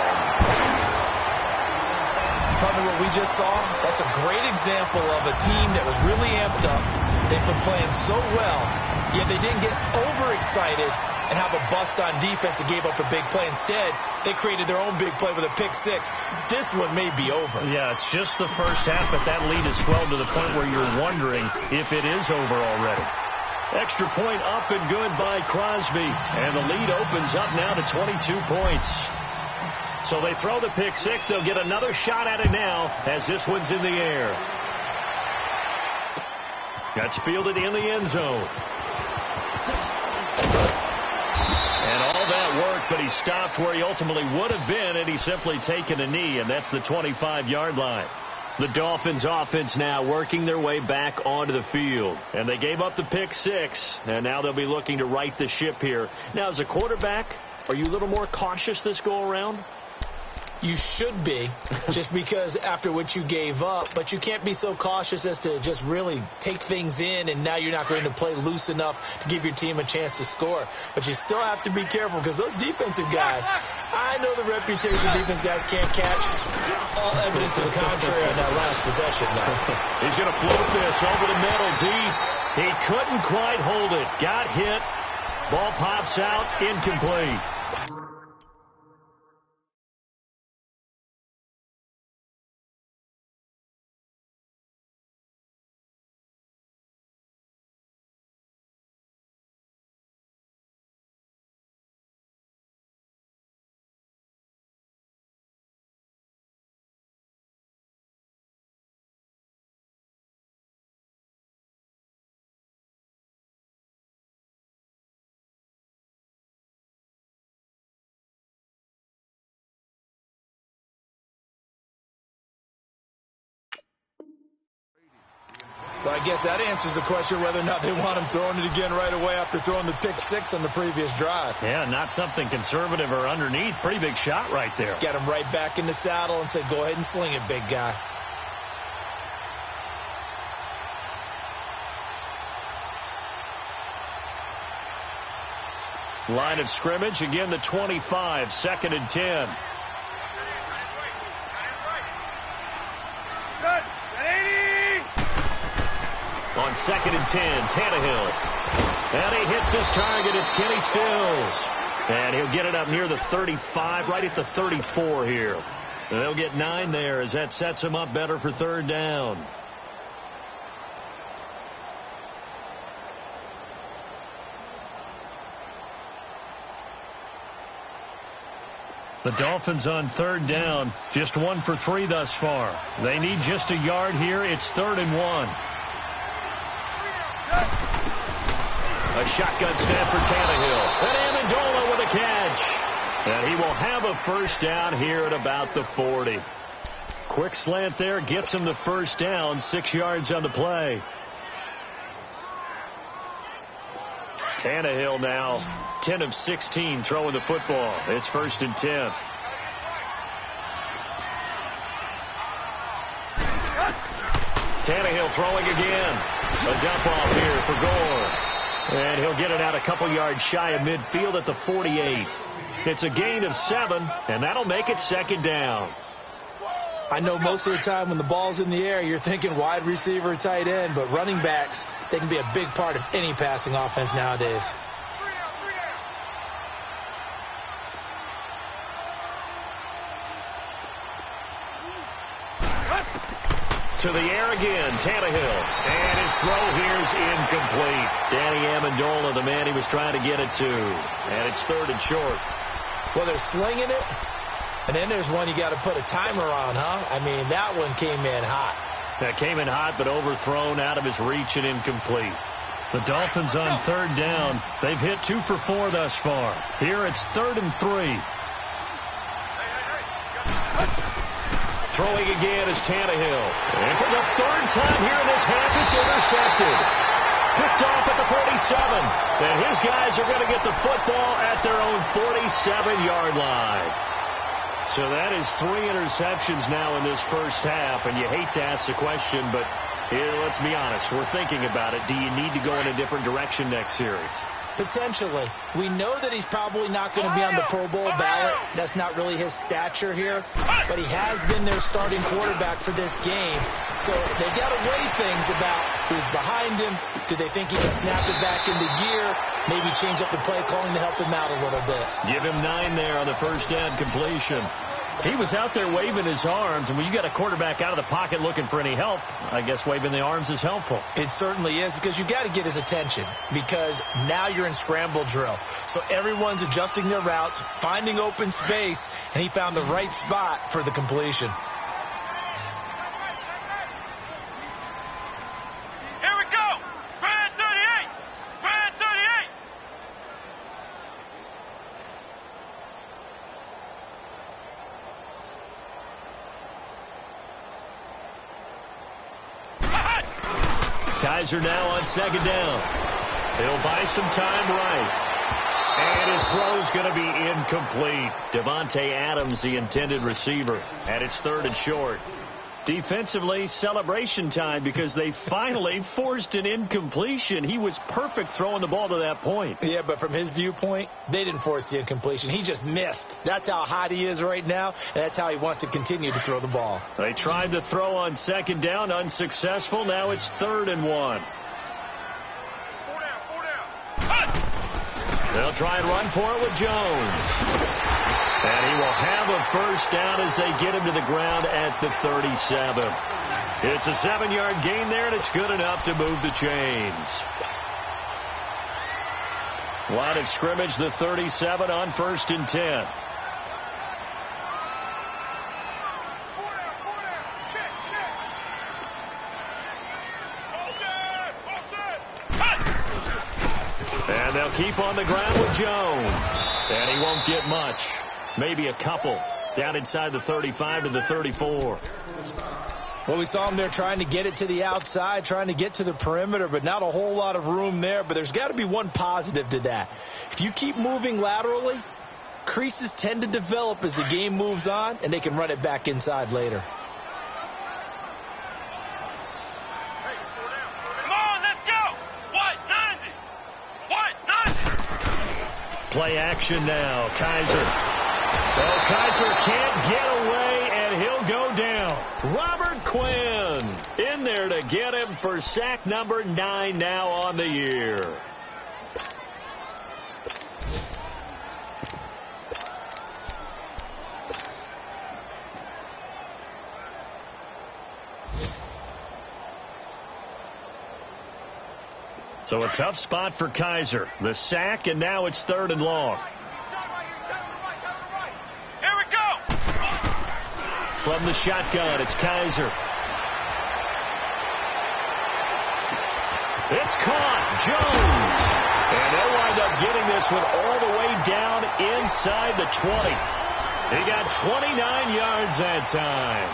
Probably what we just saw, that's a great example of a team that was really amped up. They've been playing so well, yet they didn't get overexcited and have a bust on defense and gave up a big play. Instead, they created their own big play with a pick 6. This one may be over. Yeah, it's just the first half, but that lead has swelled to the point where you're wondering if it is over already. Extra point up and good by Crosby, and the lead opens up now to 22 points. So they throw the pick 6. They'll get another shot at it now as this one's in the air. That's fielded in the end zone. And all that work, but he stopped where he ultimately would have been, and he's simply taken a knee, and that's the 25-yard line. The Dolphins offense now working their way back onto the field. And they gave up the pick 6, and now they'll be looking to right the ship here. Now, as a quarterback, are you a little more cautious this go-around? You should be, just because after what you gave up, but you can't be so cautious as to just really take things in, and now you're not going to play loose enough to give your team a chance to score. But you still have to be careful, because those defensive guys, I know the reputation defense guys can't catch. All evidence to the contrary on that last possession. He's going to float this over the middle deep. He couldn't quite hold it. Got hit. Ball pops out, incomplete. But I guess that answers the question whether or not they want him throwing it again right away after throwing the pick 6 on the previous drive. Yeah, not something conservative or underneath. Pretty big shot right there. Got him right back in the saddle and said, go ahead and sling it, big guy. Line of scrimmage, again the 25, 2nd and 10. On 2nd and 10, Tannehill. And he hits his target. It's Kenny Stills. And he'll get it up near the 35, right at the 34 here. And they'll get 9 there as that sets him up better for 3rd down. The Dolphins on 3rd down, just 1 for 3 thus far. They need just a yard here. It's 3rd and 1. A shotgun snap for Tannehill. And Amendola with a catch. And he will have a first down here at about the 40. Quick slant there gets him the first down, 6 yards on the play. Tannehill now 10 of 16 throwing the football. It's 1st and 10. Tannehill throwing again. A dump off here for Gore. And he'll get it out a couple yards shy of midfield at the 48. It's a gain of 7, and that'll make it second down. I know most of the time when the ball's in the air, you're thinking wide receiver, tight end, but running backs, they can be a big part of any passing offense nowadays. To the air again, Tannehill. And his throw here's incomplete. Danny Amendola, the man he was trying to get it to. And it's 3rd and short. Well, they're slinging it. And then there's one you got to put a timer on, huh? I mean, that one came in hot. That came in hot, but overthrown out of his reach and incomplete. The Dolphins on 3rd down. They've hit 2 for 4 thus far. Here it's 3rd and 3. Throwing again is Tannehill. And for the 3rd time here in this half, it's intercepted. Picked off at the 47. And his guys are going to get the football at their own 47-yard line. So that is 3 interceptions now in this first half. And you hate to ask the question, but here, let's be honest. We're thinking about it. Do you need to go in a different direction next series? Potentially. We know that he's probably not going to be on the Pro Bowl ballot. That's not really his stature here. But he has been their starting quarterback for this game. So they've got to weigh things about who's behind him. Do they think he can snap it back into gear? Maybe change up the play calling to help him out a little bit. Give him 9 there on the first down completion. He was out there waving his arms, and when you got a quarterback out of the pocket looking for any help, I guess waving the arms is helpful. It certainly is, because you got to get his attention, because now you're in scramble drill. So everyone's adjusting their routes, finding open space, and he found the right spot for the completion. Here we go. Brad 38. Brad 38. Kaiser now on 2nd down. He'll buy some time right. And his throw's going to be incomplete. Devontae Adams, the intended receiver. And it's 3rd and short. Defensively, celebration time because they finally forced an incompletion. He was perfect throwing the ball to that point. Yeah, but from his viewpoint, they didn't force the incompletion. He just missed. That's how hot he is right now, and that's how he wants to continue to throw the ball. They tried to throw on 2nd down, unsuccessful. Now it's 3rd and 1. They'll try and run for it with Jones. And he will have a first down as they get him to the ground at the 37. It's a 7-yard gain there, and it's good enough to move the chains. Line of scrimmage, the 37 on 1st and 10. And they'll keep on the ground with Jones. And he won't get much. Maybe a couple. Down inside the 35 to the 34. Well, we saw him there trying to get it to the outside, trying to get to the perimeter, but not a whole lot of room there. But there's got to be one positive to that. If you keep moving laterally, creases tend to develop as the game moves on, and they can run it back inside later. Play action now. Kaiser. Oh, Kaiser can't get away, and he'll go down. Robert Quinn in there to get him for sack number 9 now on the year. So a tough spot for Kaiser. The sack, and now it's 3rd and long. Here we go. From the shotgun, it's Kaiser. It's caught. Jones. And they'll wind up getting this one all the way down inside the 20. He got 29 yards that time.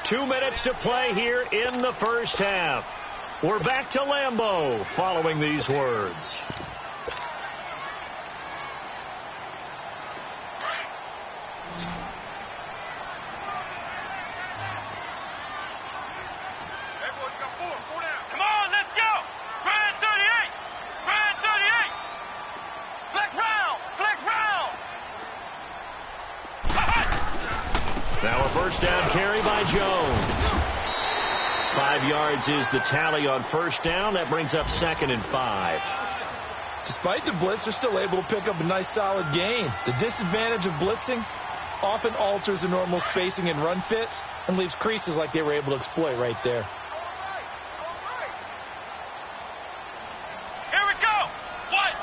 2 minutes to play here in the first half. We're back to Lambeau following these words. Come on, let's go! Grand 38! Grand 38! Flex round! Flex round! Now a first down carry by Jones. 5 yards is the tally on first down. That brings up 2nd and 5. Despite the blitz, they're still able to pick up a nice solid gain. The disadvantage of blitzing often alters the normal spacing and run fits and leaves creases like they were able to exploit right there. Here we go! What?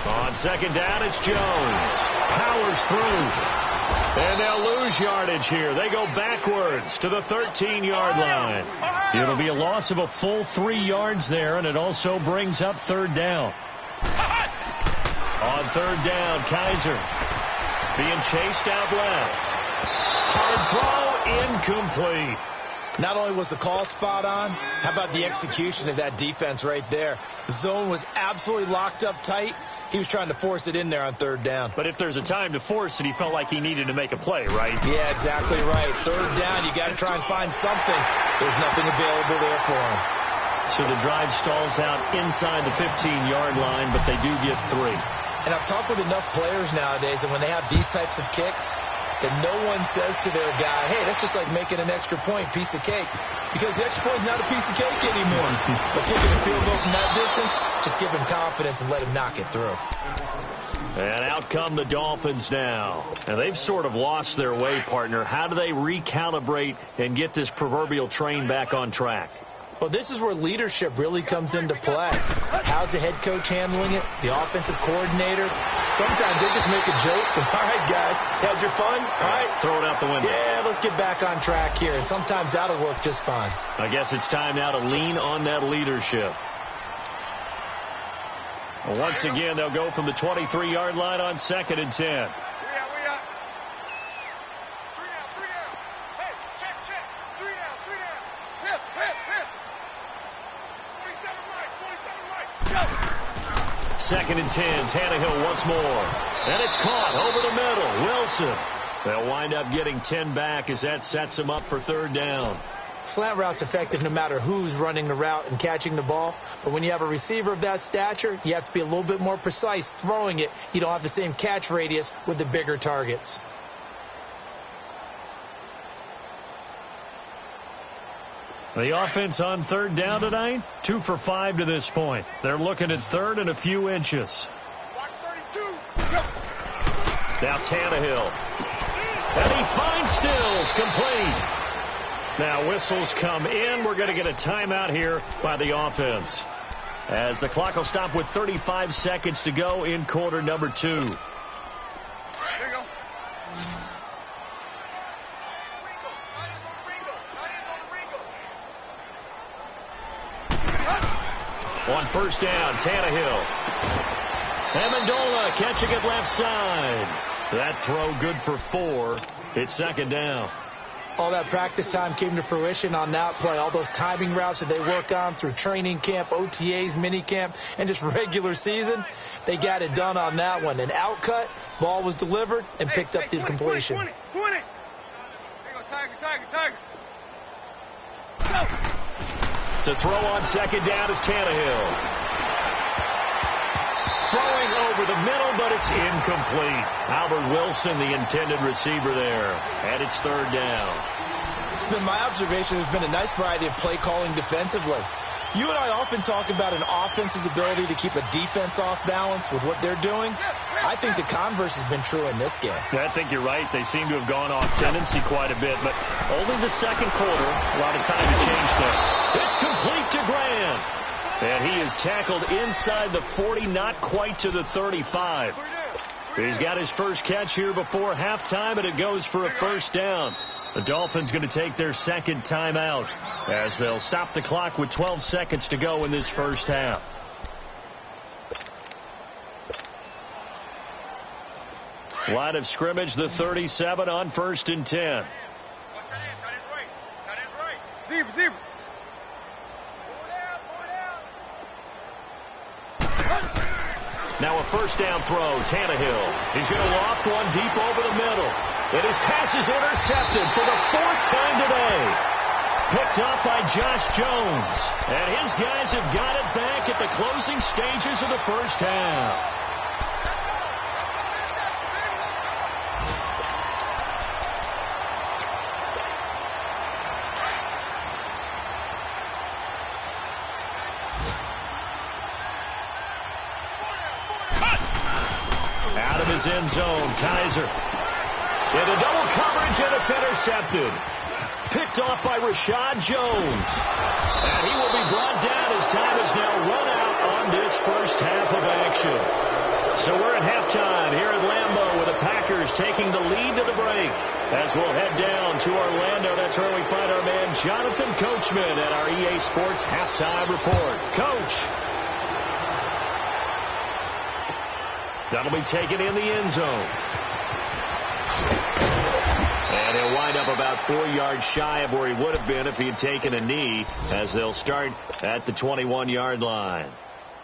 90! On second down, it's Jones. Powers through. And they'll lose yardage here. They go backwards to the 13-yard line. It'll be a loss of a full 3 yards there, and it also brings up third down. On third down, Kaiser being chased out left. Hard throw, incomplete. Not only was the call spot on, how about the execution of that defense right there? The zone was absolutely locked up tight. He was trying to force it in there on third down. But if there's a time to force it, he felt like he needed to make a play, right? Yeah, exactly right. Third down, you got to try and find something. There's nothing available there for him. So the drive stalls out inside the 15-yard line, but they do get 3. And I've talked with enough players nowadays that when they have these types of kicks, that no one says to their guy, hey, that's just like making an extra point, piece of cake. Because the extra point is not a piece of cake anymore. But kicking a field goal from that distance, just give him confidence and let him knock it through. And out come the Dolphins now. And they've sort of lost their way, partner. How do they recalibrate and get this proverbial train back on track? Well, this is where leadership really comes into play. How's the head coach handling it? The offensive coordinator? Sometimes they just make a joke. All right, guys, had your fun? All right. Throw it out the window. Yeah, let's get back on track here. And sometimes that'll work just fine. I guess it's time now to lean on that leadership. Once again, they'll go from the 23-yard line on 2nd and 10. Second and 10, Tannehill once more. And it's caught over the middle. Wilson. They'll wind up getting 10 back as that sets them up for third down. Slant route's effective no matter who's running the route and catching the ball. But when you have a receiver of that stature, you have to be a little bit more precise throwing it. You don't have the same catch radius with the bigger targets. The offense on third down tonight, 2 for 5 to this point. They're looking at third and a few inches. Now Tannehill. And he finds Stills complete. Now whistles come in. We're going to get a timeout here by the offense, as the clock will stop with 35 seconds to go in quarter number 2. There you go. On first down, Tannehill. Amendola catching it left side. That throw good for 4. It's second down. All that practice time came to fruition on that play. All those timing routes that they work on through training camp, OTAs, minicamp, and just regular season, they got it done on that one. An outcut, ball was delivered, and picked up the completion. 20. There you go, Tiger. Go. To throw on second down is Tannehill. Throwing over the middle, but it's incomplete. Albert Wilson, the intended receiver there. And it's third down. It's been my observation there's been a nice variety of play calling defensively. You and I often talk about an offense's ability to keep a defense off balance with what they're doing. I think the converse has been true in this game. I think you're right. They seem to have gone off tendency quite a bit, but only the second quarter, a lot of time to change things. It's complete to Graham. And he is tackled inside the 40, not quite to the 35. He's got his first catch here before halftime, and it goes for a first down. The Dolphins going to take their second timeout as they'll stop the clock with 12 seconds to go in this first half. Line of scrimmage, the 37 on 1st and 10. Receiver. Now a first down throw, Tannehill. He's going to loft one deep over the middle. And his pass is intercepted for the 4th time today. Picked up by Josh Jones. And his guys have got it back at the closing stages of the first half. Out of his end zone, Kaiser. Into double coverage, and it's intercepted. Picked off by Rashad Jones. And he will be brought down as time has now run out on this first half of action. So we're at halftime here at Lambeau with the Packers taking the lead to the break. As we'll head down to Orlando, that's where we find our man Jonathan Coachman at our EA Sports Halftime Report. Coach. That'll be taken in the end zone. And he'll wind up about 4 yards shy of where he would have been if he had taken a knee, as they'll start at the 21-yard line.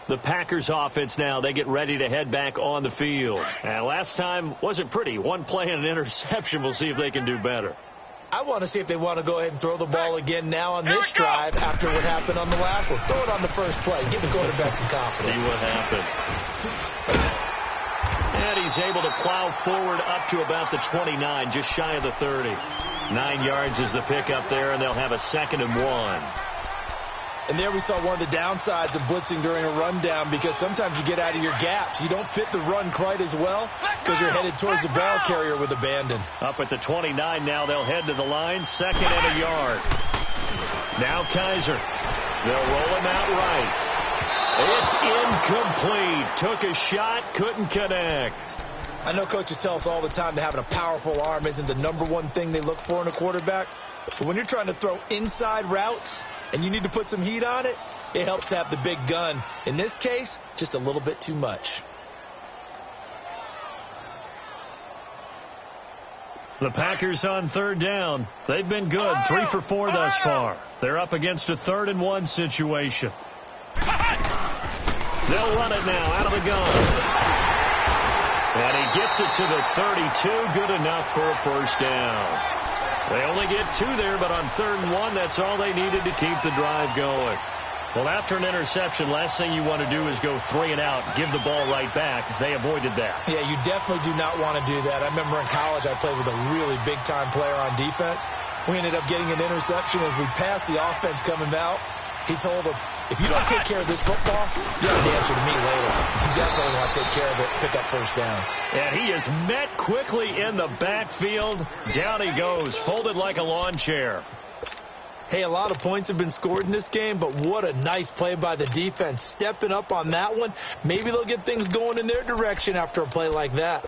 The Packers offense now, they get ready to head back on the field. And last time wasn't pretty. One play and an interception. We'll see if they can do better. I want to see if they want to go ahead and throw the ball again now on this drive after what happened on the last one. Throw it on the first play. Give the quarterback some confidence. See what happens. And he's able to plow forward up to about the 29, just shy of the 30. 9 yards is the pickup there, and they'll have a 2nd and 1. And there we saw one of the downsides of blitzing during a rundown, because sometimes you get out of your gaps. You don't fit the run quite as well because you're headed towards the ball carrier with abandon. Up at the 29 now, they'll head to the line, 2nd and a yard. Now Kaiser. They'll roll him out right. It's incomplete. Took a shot, couldn't connect. I know coaches tell us all the time that having a powerful arm isn't the #1 thing they look for in a quarterback. But when you're trying to throw inside routes and you need to put some heat on it, it helps to have the big gun. In this case, just a little bit too much. The Packers on 3rd down. They've been good, 3 for 4 thus far. They're up against a 3rd and 1 situation. They'll run it now out of the gun. And he gets it to the 32. Good enough for a first down. They only get 2 there, but on 3rd and 1, that's all they needed to keep the drive going. Well, after an interception, last thing you want to do is go 3 and out, give the ball right back. They avoided that. Yeah, you definitely do not want to do that. I remember in college I played with a really big-time player on defense. We ended up getting an interception as we passed the offense coming out. He told him, if you don't take care of this football, you have to answer to me later. You definitely want to take care of it, pick up first downs. And he is met quickly in the backfield. Down he goes, folded like a lawn chair. Hey, a lot of points have been scored in this game, but what a nice play by the defense. Stepping up on that one. Maybe they'll get things going in their direction after a play like that.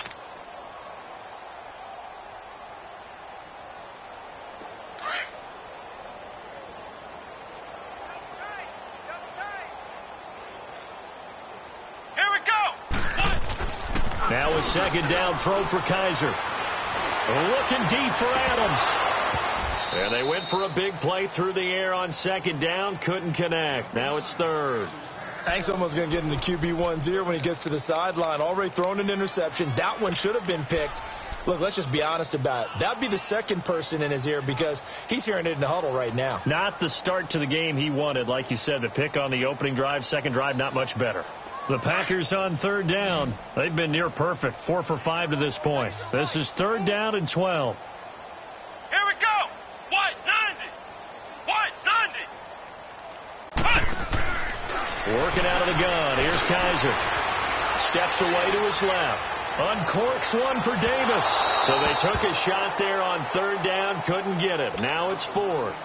Now a 2nd down throw for Kaiser. Looking deep for Adams. And they went for a big play through the air on 2nd down. Couldn't connect. Now it's 3rd. I think someone's going to get in the QB1's ear when he gets to the sideline. Already thrown an interception. That one should have been picked. Look, let's just be honest about it. That would be the second person in his ear because he's hearing it in the huddle right now. Not the start to the game he wanted. Like you said, the pick on the opening drive, 2nd drive, not much better. The Packers on 3rd down. They've been near perfect, 4 for 5 to this point. This is 3rd down and 12. Here we go. White 90. Working out of the gun. Here's Kaiser. Steps away to his left. Uncorks one for Davis. So they took a shot there on 3rd down. Couldn't get it. Now it's 4th.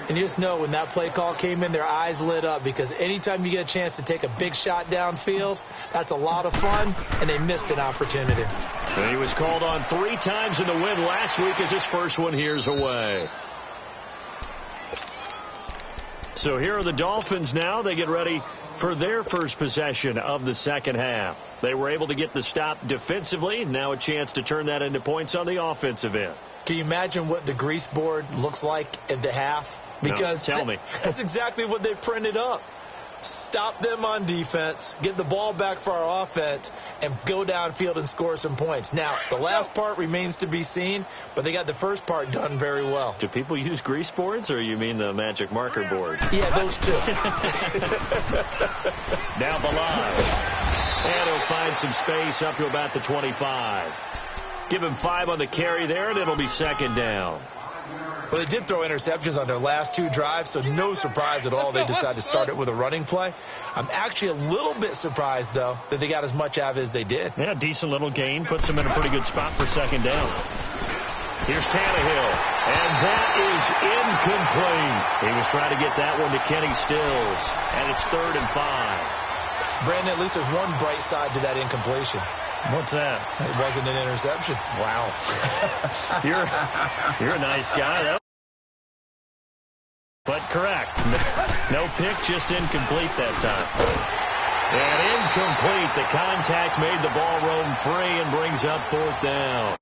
And you just know when that play call came in, their eyes lit up because anytime you get a chance to take a big shot downfield, that's a lot of fun, and they missed an opportunity. And he was called on 3 times in the win last week as his first one here's away. So here are the Dolphins now. They get ready for their first possession of the second half. They were able to get the stop defensively. Now a chance to turn that into points on the offensive end. Can you imagine what the grease board looks like at the half? Because tell me. That's exactly what they printed up. Stop them on defense, get the ball back for our offense, and go downfield and score some points. Now, the last part remains to be seen, but they got the first part done very well. Do people use grease boards, or you mean the magic marker board? Yeah, those two. Now Balai. And he'll find some space up to about the 25. Give him 5 on the carry there, and it'll be second down. Well, they did throw interceptions on their last 2 drives, so no surprise at all they decided to start it with a running play. I'm actually a little bit surprised, though, that they got as much out of it as they did. Yeah, decent little gain. Puts them in a pretty good spot for second down. Here's Tannehill, and that is incomplete. He was trying to get that one to Kenny Stills, and it's 3rd and 5. Brandon, at least there's one bright side to that incompletion. What's that? It wasn't an interception. Wow. You're a nice guy. But correct. No pick, just incomplete that time. And incomplete. The contact made the ball roam free and brings up 4th down.